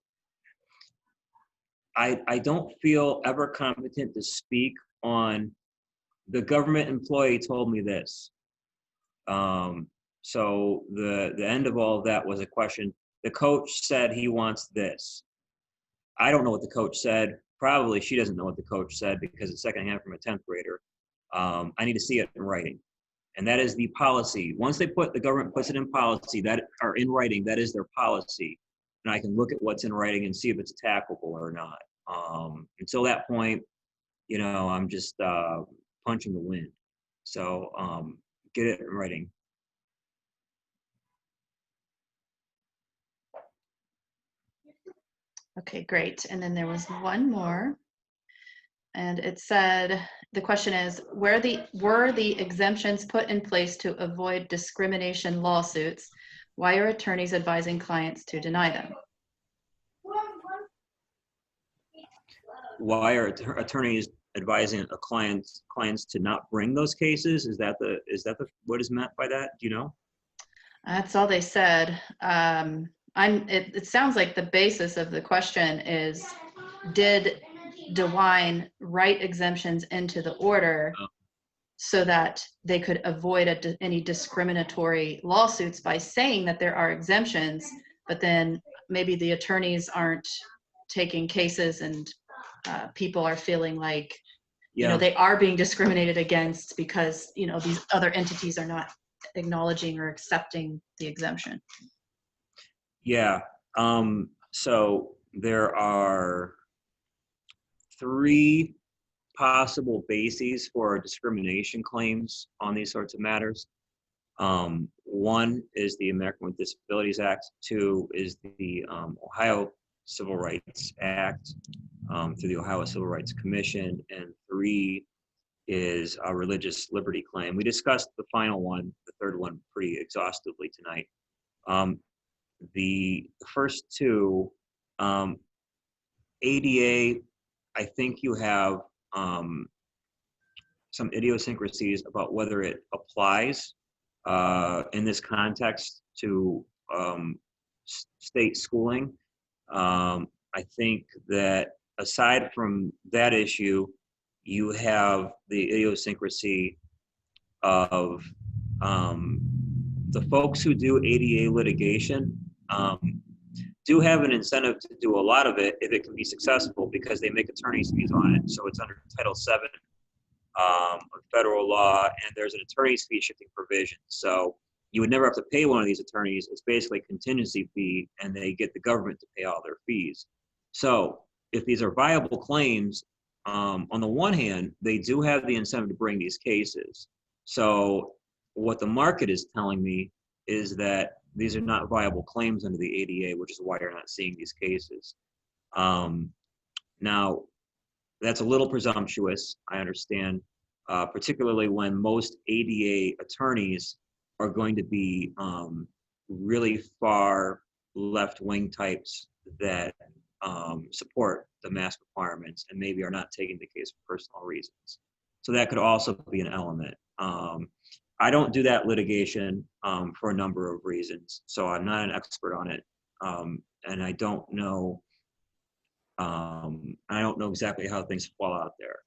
feel ever competent to speak on the government employee told me this. So the end of all of that was a question. The coach said he wants this. I don't know what the coach said. Probably she doesn't know what the coach said because it's secondhand from a 10th grader. I need to see it in writing. And that is the policy. Once the government puts it in policy, or in writing, that is their policy. And I can look at what's in writing and see if it's attackable or not. Until that point, I'm just punching the wind. So get it in writing. Okay, great. And then there was one more. And it said, the question is, were the exemptions put in place to avoid discrimination lawsuits? Why are attorneys advising clients to deny them? Why are attorneys advising a clients to not bring those cases? Is that what is meant by that? Do you know? That's all they said. It sounds like the basis of the question is, did DeWine write exemptions into the order so that they could avoid any discriminatory lawsuits by saying that there are exemptions, but then maybe the attorneys aren't taking cases and people are feeling like, they are being discriminated against because, these other entities are not acknowledging or accepting the exemption. Yeah. So there are 3 possible bases for discrimination claims on these sorts of matters. 1 is the American with Disabilities Act. 2 is the Ohio Civil Rights Act through the Ohio Civil Rights Commission. And 3 is a religious liberty claim. We discussed the final one, the third one, pretty exhaustively tonight. The first 2, ADA, I think you have some idiosyncrasies about whether it applies in this context to state schooling. I think that aside from that issue, you have the idiosyncrasy of the folks who do ADA litigation do have an incentive to do a lot of it if it can be successful because they make attorney's fees on it. So it's under Title VII of federal law, and there's an attorney's fee shifting provision. So you would never have to pay one of these attorneys. It's basically a contingency fee, and they get the government to pay all their fees. So if these are viable claims, on the one hand, they do have the incentive to bring these cases. So what the market is telling me is that these are not viable claims under the ADA, which is why you're not seeing these cases. Now, that's a little presumptuous, I understand, particularly when most ADA attorneys are going to be really far left-wing types that support the mask requirements and maybe are not taking the case for personal reasons. So that could also be an element. I don't do that litigation for a number of reasons, so I'm not an expert on it, and I don't know exactly how things fall out there.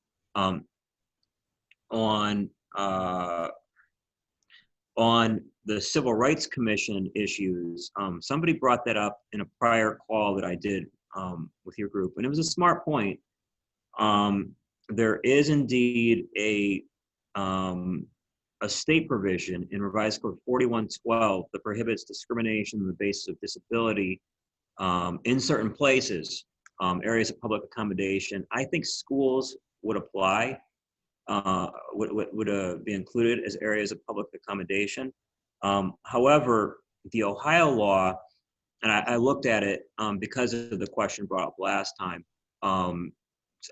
On the Civil Rights Commission issues, somebody brought that up in a prior call that I did with your group, and it was a smart point. There is indeed a state provision in Revised Code 4112 that prohibits discrimination on the basis of disability in certain places, areas of public accommodation. I think schools would apply, would be included as areas of public accommodation. However, the Ohio law, and I looked at it because of the question brought up last time. I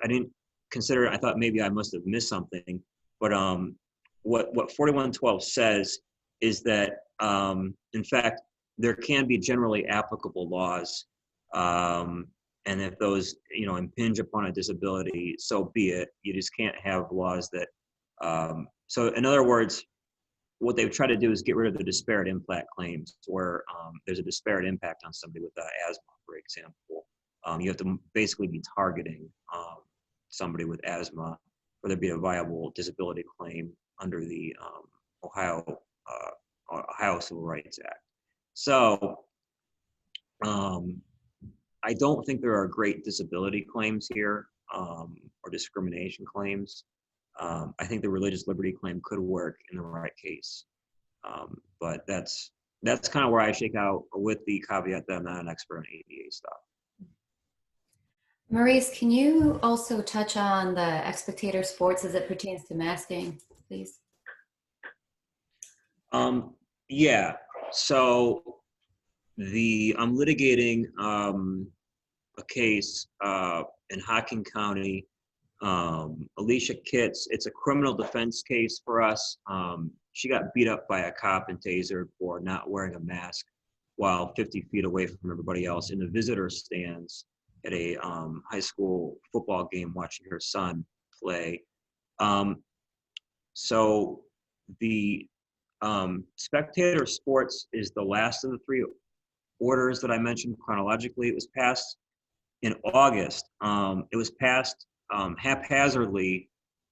didn't consider it. I thought maybe I must have missed something. But what 4112 says is that, in fact, there can be generally applicable laws. And if those, impinge upon a disability, so be it. You just can't have laws that, so in other words, what they try to do is get rid of the disparate impact claims where there's a disparate impact on somebody with asthma, for example. You have to basically be targeting somebody with asthma for there to be a viable disability claim under the Ohio Civil Rights Act. So I don't think there are great disability claims here or discrimination claims. I think the religious liberty claim could work in the right case. But that's kind of where I shake out, with the caveat that I'm not an expert on ADA stuff. Maurice, can you also touch on the spectator sports as it pertains to masking, please? Yeah, so I'm litigating a case in Hocking County. Alicia Kitts, it's a criminal defense case for us. She got beat up by a cop and tasered for not wearing a mask while 50 feet away from everybody else in the visitor stands at a high school football game watching her son play. So the spectator sports is the last of the three orders that I mentioned chronologically. It was passed in August. It was passed haphazardly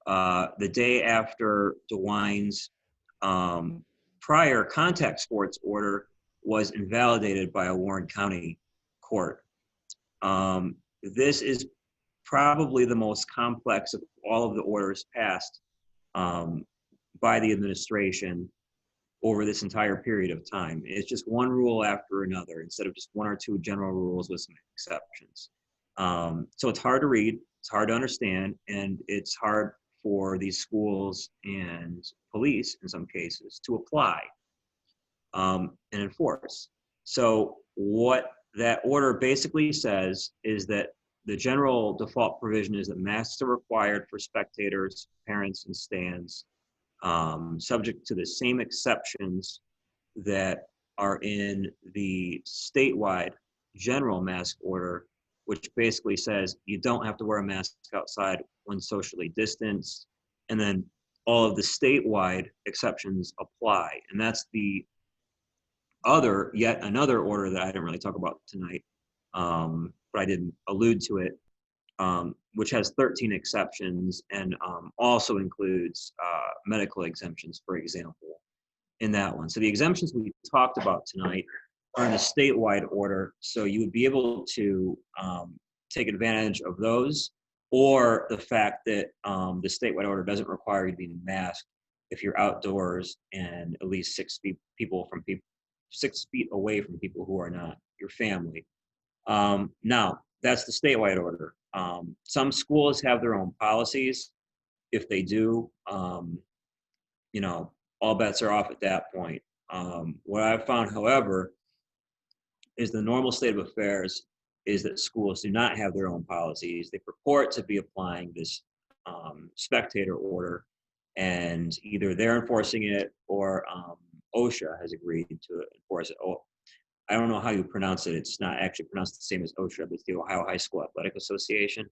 the day after DeWine's prior contact sports order was invalidated by a Warren County court. This is probably the most complex of all of the orders passed by the administration over this entire period of time. It's just one rule after another instead of just one or two general rules with some exceptions. So it's hard to read, it's hard to understand, and it's hard for these schools and police in some cases to apply and enforce. So what that order basically says is that the general default provision is that masks are required for spectators, parents, and stands, subject to the same exceptions that are in the statewide general mask order, which basically says you don't have to wear a mask outside when socially distanced, and then all of the statewide exceptions apply. And that's the yet another order that I didn't really talk about tonight, but I didn't allude to it, which has 13 exceptions and also includes medical exemptions, for example, in that one. So the exemptions we talked about tonight are in a statewide order, so you would be able to take advantage of those, or the fact that the statewide order doesn't require you to be masked if you're outdoors and at least 6 feet away from people who are not your family. Now, that's the statewide order. Some schools have their own policies. If they do, all bets are off at that point. What I've found, however, is the normal state of affairs is that schools do not have their own policies. They purport to be applying this spectator order, and either they're enforcing it or OSHA has agreed to enforce it. Oh, I don't know how you pronounce it. It's not actually pronounced the same as OSHA, but it's the Ohio High School Athletic Association.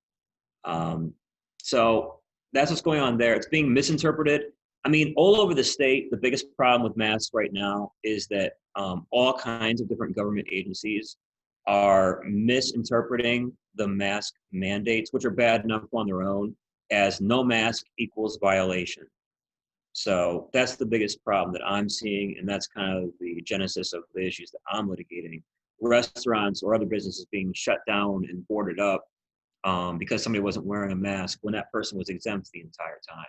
So that's what's going on there. It's being misinterpreted. I mean, all over the state, the biggest problem with masks right now is that all kinds of different government agencies are misinterpreting the mask mandates, which are bad enough on their own, as no mask equals violation. So that's the biggest problem that I'm seeing, and that's kind of the genesis of the issues that I'm litigating. Restaurants or other businesses being shut down and boarded up because somebody wasn't wearing a mask when that person was exempt the entire time.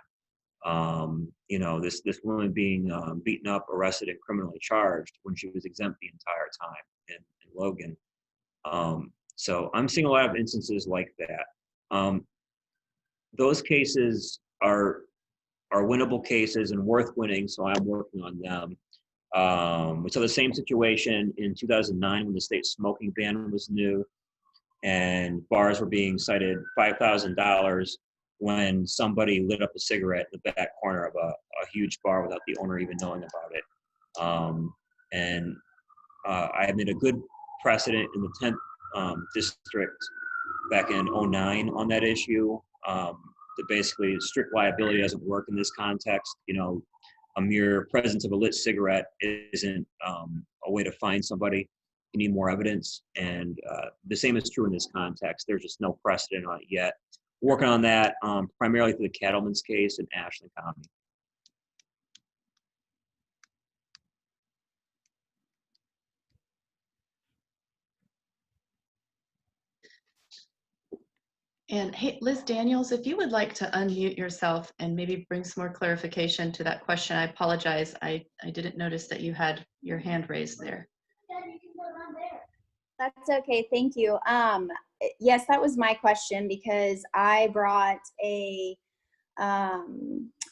This woman being beaten up, arrested, and criminally charged when she was exempt the entire time in Logan. So I'm seeing a lot of instances like that. Those cases are winnable cases and worth winning, so I'm working on them. We saw the same situation in 2009 when the state smoking ban was new, and bars were being cited $5,000 when somebody lit up a cigarette in the back corner of a huge bar without the owner even knowing about it. I made a good precedent in the 10th district back in '09 on that issue. That basically strict liability doesn't work in this context. You know, a mere presence of a lit cigarette isn't a way to find somebody. You need more evidence, and the same is true in this context. There's just no precedent on it yet. Working on that primarily through the Cattleman's case in Ashland County. And hey, Liz Daniels, if you would like to unmute yourself and maybe bring some more clarification to that question, I apologize. I didn't notice that you had your hand raised there. That's okay, thank you. Yes, that was my question because I brought a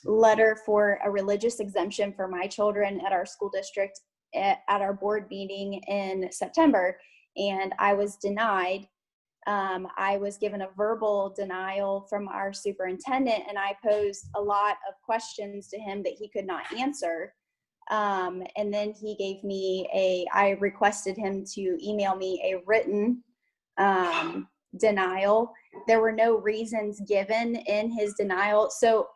letter for a religious exemption for my children at our school district at our board meeting in September, and I was denied. I was given a verbal denial from our superintendent, and I posed a lot of questions to him that he could not answer. And then he gave me I requested him to email me a written denial. There were no reasons given in his denial. So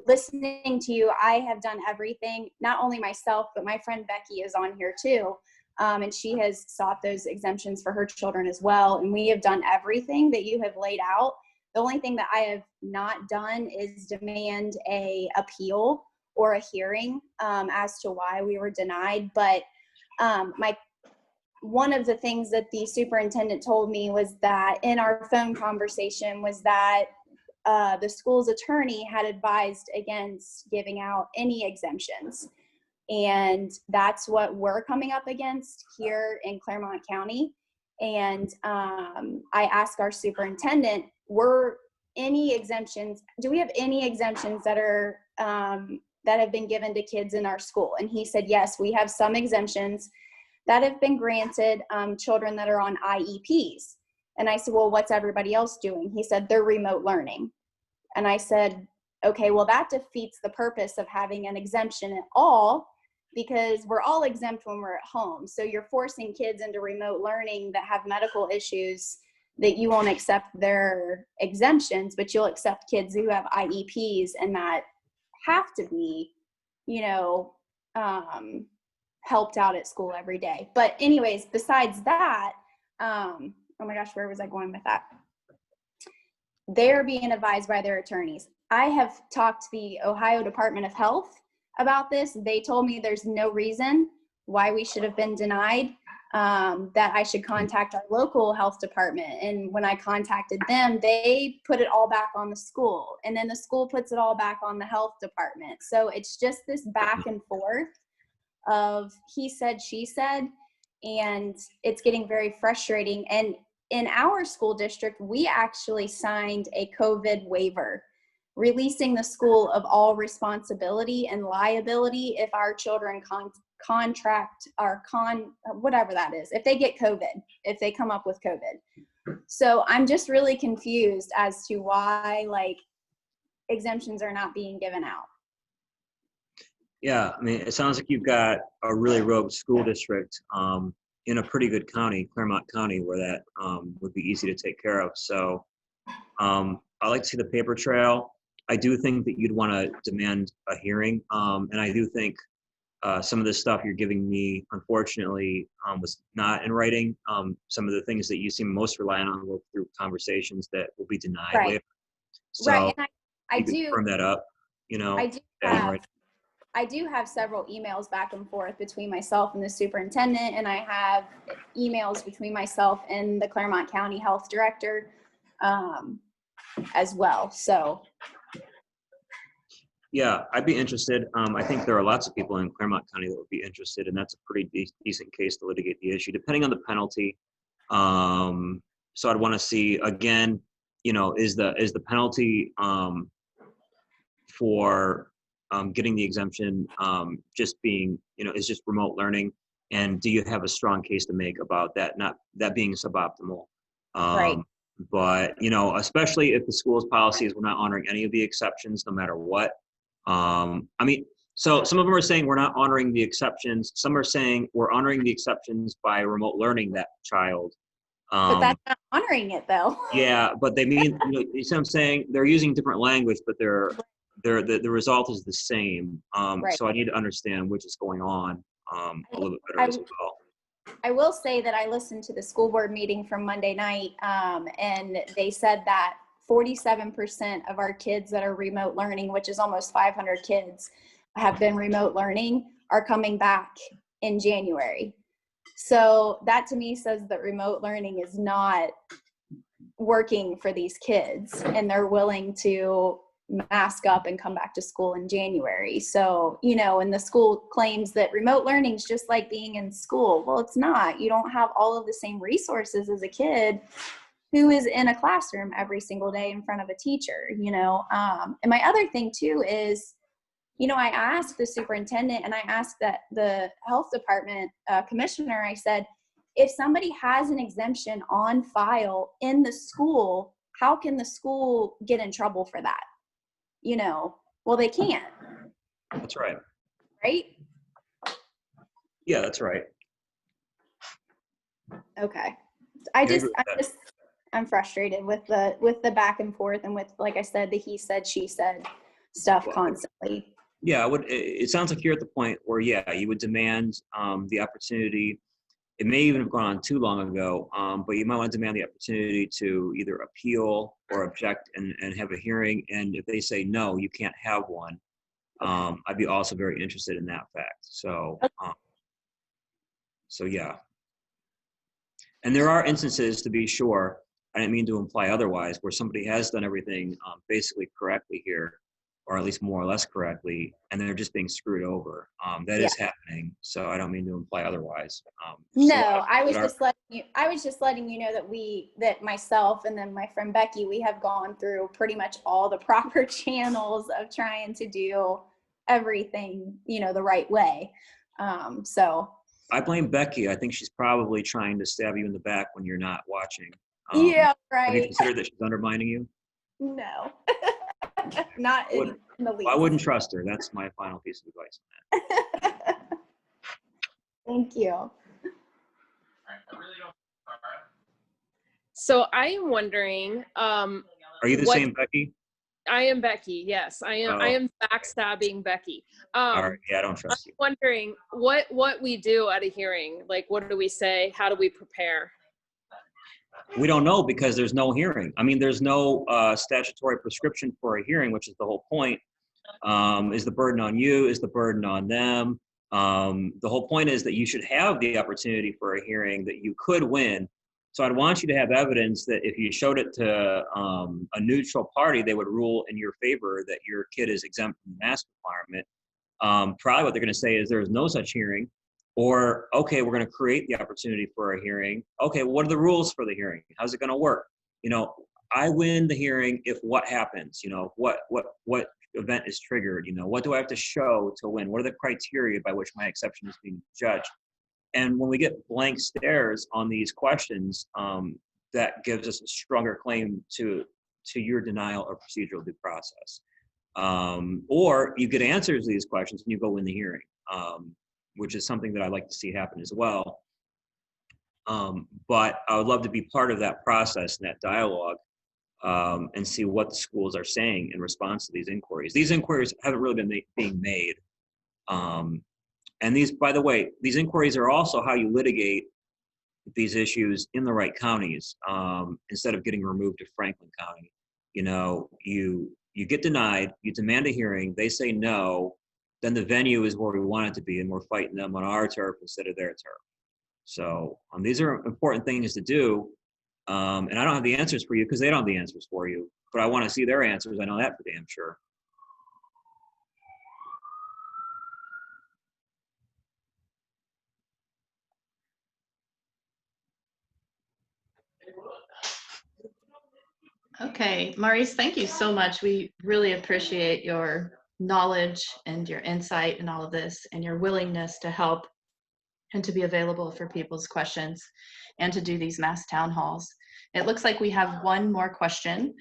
listening to you, I have done everything, not only myself, but my friend Becky is on here too. And she has sought those exemptions for her children as well. And we have done everything that you have laid out. The only thing that I have not done is demand a appeal or a hearing as to why we were denied. But one of the things that the superintendent told me was that in our phone conversation was that the school's attorney had advised against giving out any exemptions. And that's what we're coming up against here in Claremont County. And I asked our superintendent, do we have any exemptions that are that have been given to kids in our school? And he said, yes, we have some exemptions that have been granted children that are on IEPs. And I said, well, what's everybody else doing? He said, they're remote learning. And I said, okay, well, that defeats the purpose of having an exemption at all, because we're all exempt when we're at home. So you're forcing kids into remote learning that have medical issues that you won't accept their exemptions, but you'll accept kids who have IEPs and that have to be, helped out at school every day. But anyways, besides that, oh my gosh, where was I going with that? They're being advised by their attorneys. I have talked to the Ohio Department of Health about this. They told me there's no reason why we should have been denied, that I should contact our local health department. And when I contacted them, they put it all back on the school. And then the school puts it all back on the health department. So it's just this back and forth of he said, she said, and it's getting very frustrating. And in our school district, we actually signed a COVID waiver, releasing the school of all responsibility and liability if our children contract or whatever that is, if they get COVID, if they come up with COVID. So I'm just really confused as to why exemptions are not being given out. Yeah, I mean, it sounds like you've got a really rogue school district in a pretty good county, Claremont County, where that would be easy to take care of. So I like to see the paper trail. I do think that you'd want to demand a hearing. And I do think some of the stuff you're giving me, unfortunately, was not in writing. Some of the things that you seem most reliant on were through conversations that will be denied Right. later. So Right, and I do firm that up, I do have several emails back and forth between myself and the superintendent, and I have emails between myself and the Claremont County Health Director as well. So yeah, I'd be interested. I think there are lots of people in Claremont County that would be interested, and that's a pretty decent case to litigate the issue, depending on the penalty. So I'd want to see, again, is the penalty for getting the exemption just being, is just remote learning? And do you have a strong case to make about that, not that being suboptimal? Right. But, especially if the school's policies, we're not honoring any of the exceptions, no matter what. So some of them are saying we're not honoring the exceptions. Some are saying we're honoring the exceptions by remote learning that child. But that's not honoring it, though. Yeah, but they mean, you see what I'm saying? They're using different language, but the result is the same. Right. So I need to understand which is going on a little bit better as well. I will say that I listened to the school board meeting from Monday night, and they said that 47% of our kids that are remote learning, which is almost 500 kids, have been remote learning, are coming back in January. So that to me says that remote learning is not working for these kids, and they're willing to mask up and come back to school in January. So, and the school claims that remote learning is just like being in school. Well, it's not. You don't have all of the same resources as a kid who is in a classroom every single day in front of a teacher, And my other thing too is, I asked the superintendent and I asked the health department commissioner, I said, if somebody has an exemption on file in the school, how can the school get in trouble for that? Well, they can't. That's right. Right? Yeah, that's right. Okay. I'm frustrated with the back and forth and with, like I said, the he said, she said stuff constantly. Yeah, it sounds like you're at the point where, you would demand the opportunity. It may even have gone on too long ago, but you might want to demand the opportunity to either appeal or object and have a hearing. And if they say, no, you can't have one, I'd be also very interested in that fact. So yeah. And there are instances, to be sure, I didn't mean to imply otherwise, where somebody has done everything basically correctly here, or at least more or less correctly, and they're just being screwed over. That is happening. So I don't mean to imply otherwise. I was just letting you know that myself and then my friend Becky, we have gone through pretty much all the proper channels of trying to do everything, the right way. So I blame Becky. I think she's probably trying to stab you in the back when you're not watching. Yeah, right. Have you considered that she's undermining you? No, not in the least. I wouldn't trust her. That's my final piece of advice on that. Thank you. So I am wondering. Are you the same Becky? I am Becky. Yes, I am. I am backstabbing Becky. All right. Yeah, I don't trust you. I'm wondering what we do at a hearing. Like, what do we say? How do we prepare? We don't know because there's no hearing. I mean, there's no statutory prescription for a hearing, which is the whole point. Is the burden on you? Is the burden on them? The whole point is that you should have the opportunity for a hearing that you could win. So I'd want you to have evidence that if you showed it to a neutral party, they would rule in your favor that your kid is exempt from the mask requirement. Probably what they're going to say is there's no such hearing. Or, okay, we're going to create the opportunity for a hearing. Okay, well, what are the rules for the hearing? How's it going to work? I win the hearing if what happens? What event is triggered? What do I have to show to win? What are the criteria by which my exception is being judged? And when we get blank stares on these questions, that gives us a stronger claim to your denial of procedural due process. Or you get answers to these questions and you go win the hearing. Which is something that I'd like to see happen as well. But I would love to be part of that process and that dialogue and see what the schools are saying in response to these inquiries. These inquiries haven't really been being made. And these, by the way, these inquiries are also how you litigate these issues in the right counties instead of getting removed to Franklin County. You get denied, you demand a hearing, they say no, then the venue is where we want it to be, and we're fighting them on our turf instead of their turf. So these are important things to do, and I don't have the answers for you because they don't have the answers for you, but I want to see their answers. I know that for damn sure. Okay, Maurice, thank you so much. We really appreciate your knowledge and your insight and all of this, and your willingness to help and to be available for people's questions and to do these mass town halls. It looks like we have one more question.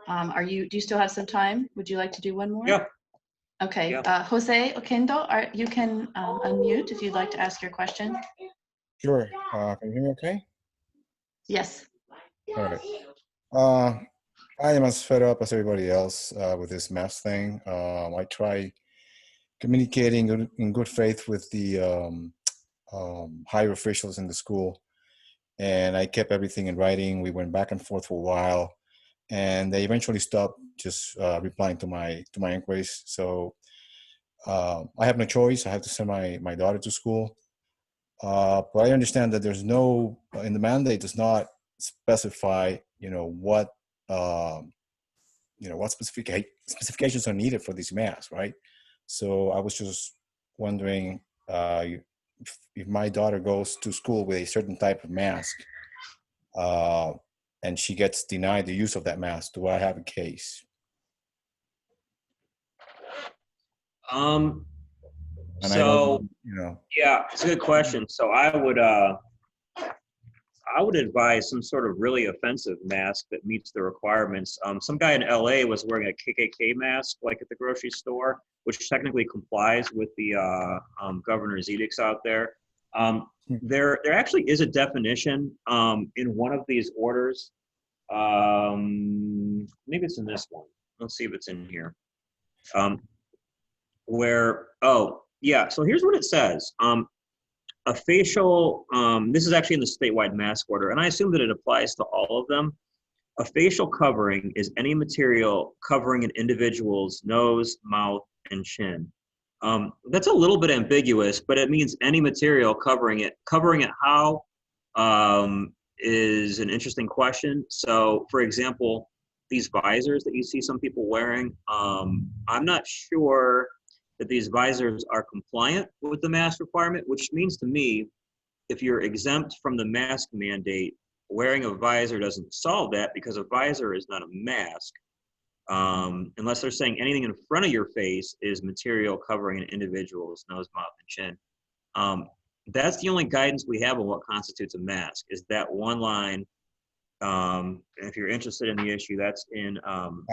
Do you still have some time? Would you like to do one more? Yeah. Okay, Yeah. Jose Okendo, you can unmute if you'd like to ask your question. Sure. Can you hear me okay? Yes. All right. I am as fed up as everybody else with this mask thing. I try communicating in good faith with the higher officials in the school, and I kept everything in writing. We went back and forth for a while, and they eventually stopped just replying to my inquiries. So I have no choice. I have to send my daughter to school. But I understand that there's no, in the mandate does not specify, what specifications are needed for these masks, right? So I was just wondering if my daughter goes to school with a certain type of mask and she gets denied the use of that mask, do I have a case? And I don't, Yeah, it's a good question. So I would advise some sort of really offensive mask that meets the requirements. Some guy in LA was wearing a KKK mask, like at the grocery store, which technically complies with the governor's edicts out there. There actually is a definition in one of these orders. Maybe it's in this one. Let's see if it's in here. So here's what it says. A facial, this is actually in the statewide mask order, and I assume that it applies to all of them. A facial covering is any material covering an individual's nose, mouth, and chin. That's a little bit ambiguous, but it means any material covering it. Covering it how is an interesting question. So, for example, these visors that you see some people wearing, I'm not sure that these visors are compliant with the mask requirement, which means to me, if you're exempt from the mask mandate, wearing a visor doesn't solve that because a visor is not a mask, unless they're saying anything in front of your face is material covering an individual's nose, mouth, and chin. That's the only guidance we have on what constitutes a mask, is that one line. And if you're interested in the issue, that's in. I'm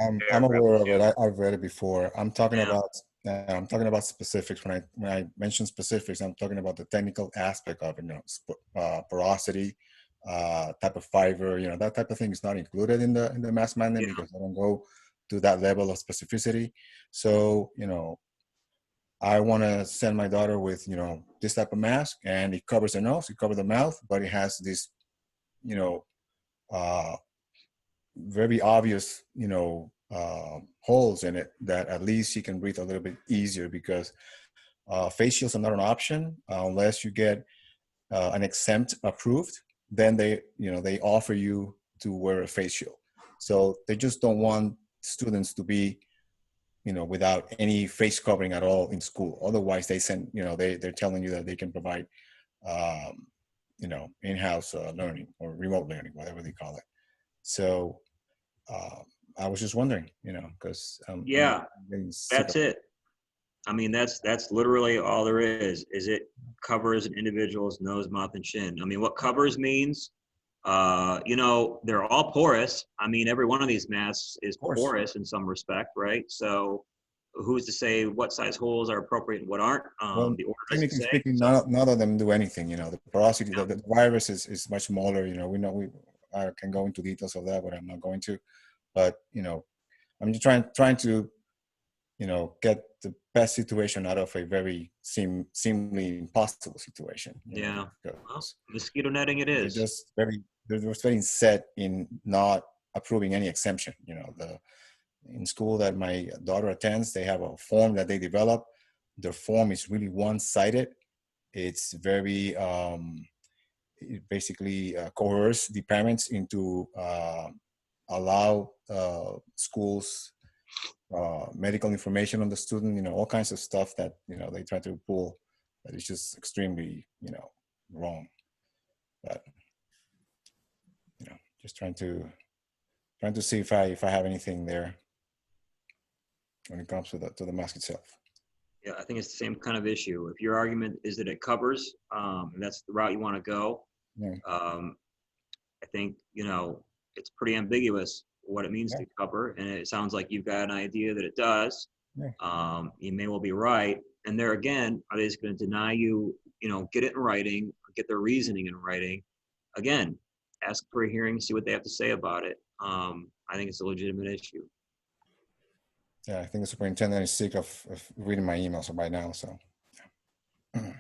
aware of it. I've read it before. I'm talking about specifics. When I mention specifics, I'm talking about the technical aspect of it. Porosity, type of fiber. That type of thing is not included in the mask mandate because I don't go to that level of specificity. So I want to send my daughter with this type of mask, and it covers the nose, it covers the mouth, but it has this very obvious, holes in it that at least she can breathe a little bit easier, because face shields are not an option unless you get an exempt approved. Then they offer you to wear a face shield. So they just don't want students to be, without any face covering at all in school. Otherwise, they send, they're telling you that they can provide, in-house learning or remote learning, whatever they call it. So I was just wondering, because that's it. I mean, that's literally all there is it covers an individual's nose, mouth, and chin. I mean, what covers means, they're all porous. I mean, every one of these masks is porous in some respect, right? So who's to say what size holes are appropriate and what aren't? Well, the order technically say. speaking, none of them do anything. The porosity, the virus is much smaller. I can go into details of that, but I'm not going to. But I'm just trying to get the best situation out of a very seemingly impossible situation. Mosquito netting it is. They're just very set in not approving any exemption. In school that my daughter attends, they have a form that they develop. The form is really one-sided. It's very it basically coerce the parents into allow schools medical information on the student, all kinds of stuff that they try to pull, that is just extremely wrong. But just trying to see if I have anything there. when it comes to the mask itself. Yeah, I think it's the same kind of issue. If your argument is that it covers, and that's the route you want to go, Yeah. I think, it's pretty ambiguous what it means Yeah. to cover, and it sounds like you've got an idea that it does. Yeah. You may well be right. And there again, are they just going to deny you, get it in writing, or get their reasoning in writing? Again, ask for a hearing, see what they have to say about it. I think it's a legitimate issue. Yeah, I think the superintendent is sick of reading my emails by now, so. In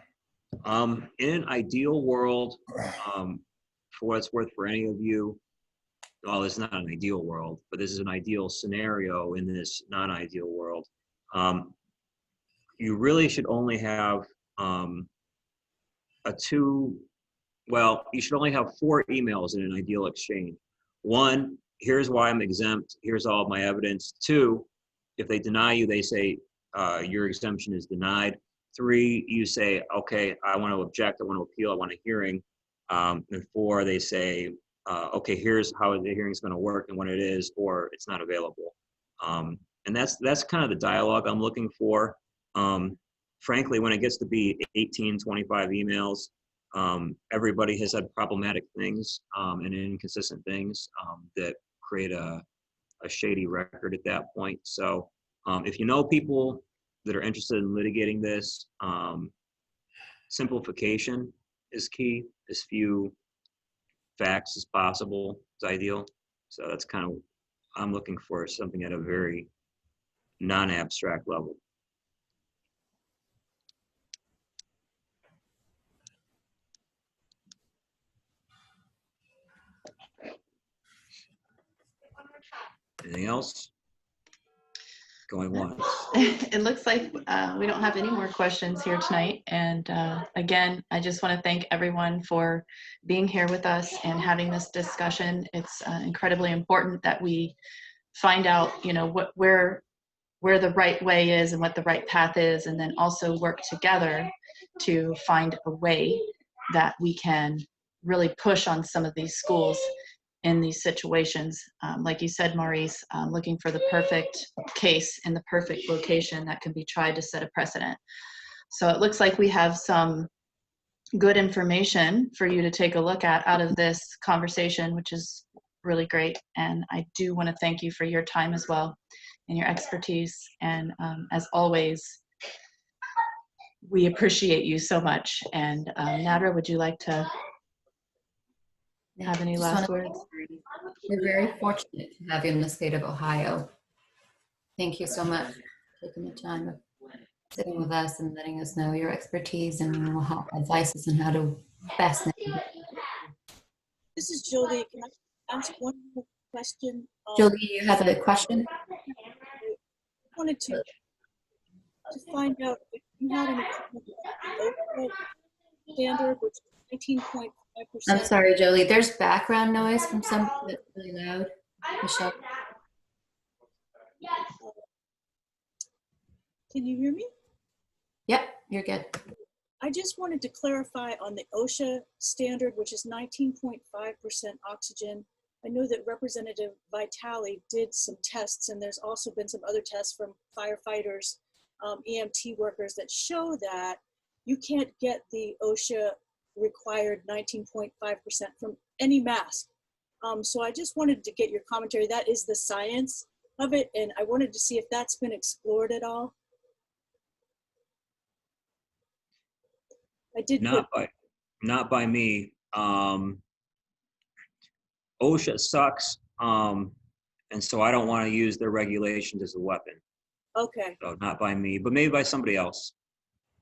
an ideal world, for what it's worth for any of you, well, it's not an ideal world, but this is an ideal scenario in this non-ideal world. You really should only have you should only have 4 emails in an ideal exchange. 1, here's why I'm exempt, here's all of my evidence. 2, if they deny you, they say your exemption is denied. 3, you say, okay, I want to object, I want to appeal, I want a hearing. And 4, they say, okay, here's how the hearing is going to work and when it is, or it's not available. And that's kind of the dialogue I'm looking for. Frankly, when it gets to be 18, 25 emails, everybody has had problematic things and inconsistent things that create a shady record at that point. So if you know people that are interested in litigating this, simplification is key. As few facts as possible is ideal. So that's kind of, I'm looking for something at a very non-abstract level. Anything else? Going once. It looks like we don't have any more questions here tonight. And again, I just want to thank everyone for being here with us and having this discussion. It's incredibly important that we find out, where the right way is and what the right path is, and then also work together to find a way that we can really push on some of these schools in these situations. Like you said, Maurice, looking for the perfect case in the perfect location that can be tried to set a precedent. So it looks like we have some good information for you to take a look at out of this conversation, which is really great. And I do want to thank you for your time as well and your expertise. And as always, we appreciate you so much. And Nadra, would you like to have any last words? We're very fortunate to have you in the state of Ohio. Thank you so much for taking the time of sitting with us and letting us know your expertise and will help advise us on how to best. This is Jolie. Can I ask one more question? Jolie, you have a question? I wanted to find out if you had any comment on the standard, which is 19.5%. I'm sorry, Jolie. There's background noise from somebody that's really loud. Michelle. Can you hear me? Yep, you're good. I just wanted to clarify on the OSHA standard, which is 19.5% oxygen. I know that Representative Vitale did some tests, and there's also been some other tests from firefighters, EMT workers that show that you can't get the OSHA required 19.5% from any mask. So I just wanted to get your commentary. That is the science of it, and I wanted to see if that's been explored at all. I did Not by me. OSHA sucks, and so I don't want to use their regulations as a weapon. Okay. So not by me, but maybe by somebody else.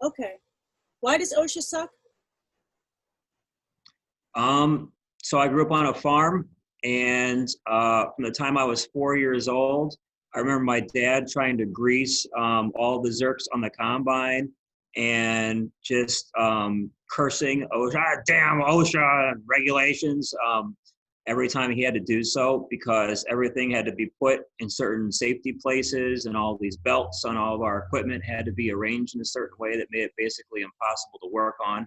Okay. Why does OSHA suck? So I grew up on a farm, and from the time I was 4 years old, I remember my dad trying to grease all the zerks on the combine and just cursing OSHA, damn OSHA regulations every time he had to do so, because everything had to be put in certain safety places, and all these belts on all of our equipment had to be arranged in a certain way that made it basically impossible to work on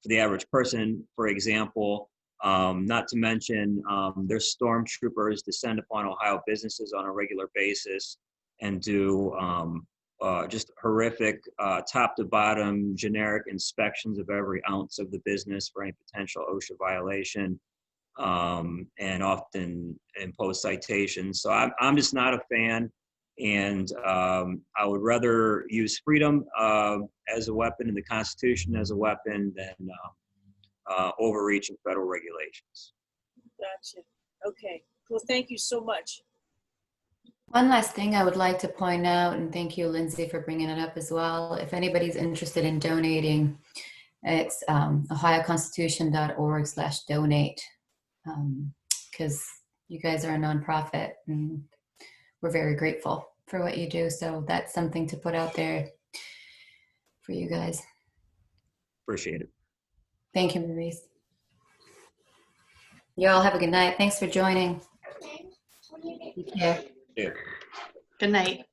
for the average person, for example. Not to mention, there's stormtroopers descend upon Ohio businesses on a regular basis. and do just horrific top to bottom generic inspections of every ounce of the business for any potential OSHA violation, and often impose citations. So I'm just not a fan, and I would rather use freedom as a weapon and the Constitution as a weapon than overreaching federal regulations. Gotcha. Okay. Well, thank you so much. One last thing I would like to point out, and thank you, Lindsay, for bringing it up as well. If anybody's interested in donating, it's ohioconstitution.org/donate, because you guys are a nonprofit and we're very grateful for what you do. So that's something to put out there for you guys. Appreciate it. Thank you, Maurice. You all have a good night. Thanks for joining. Take care. Yeah. Good night.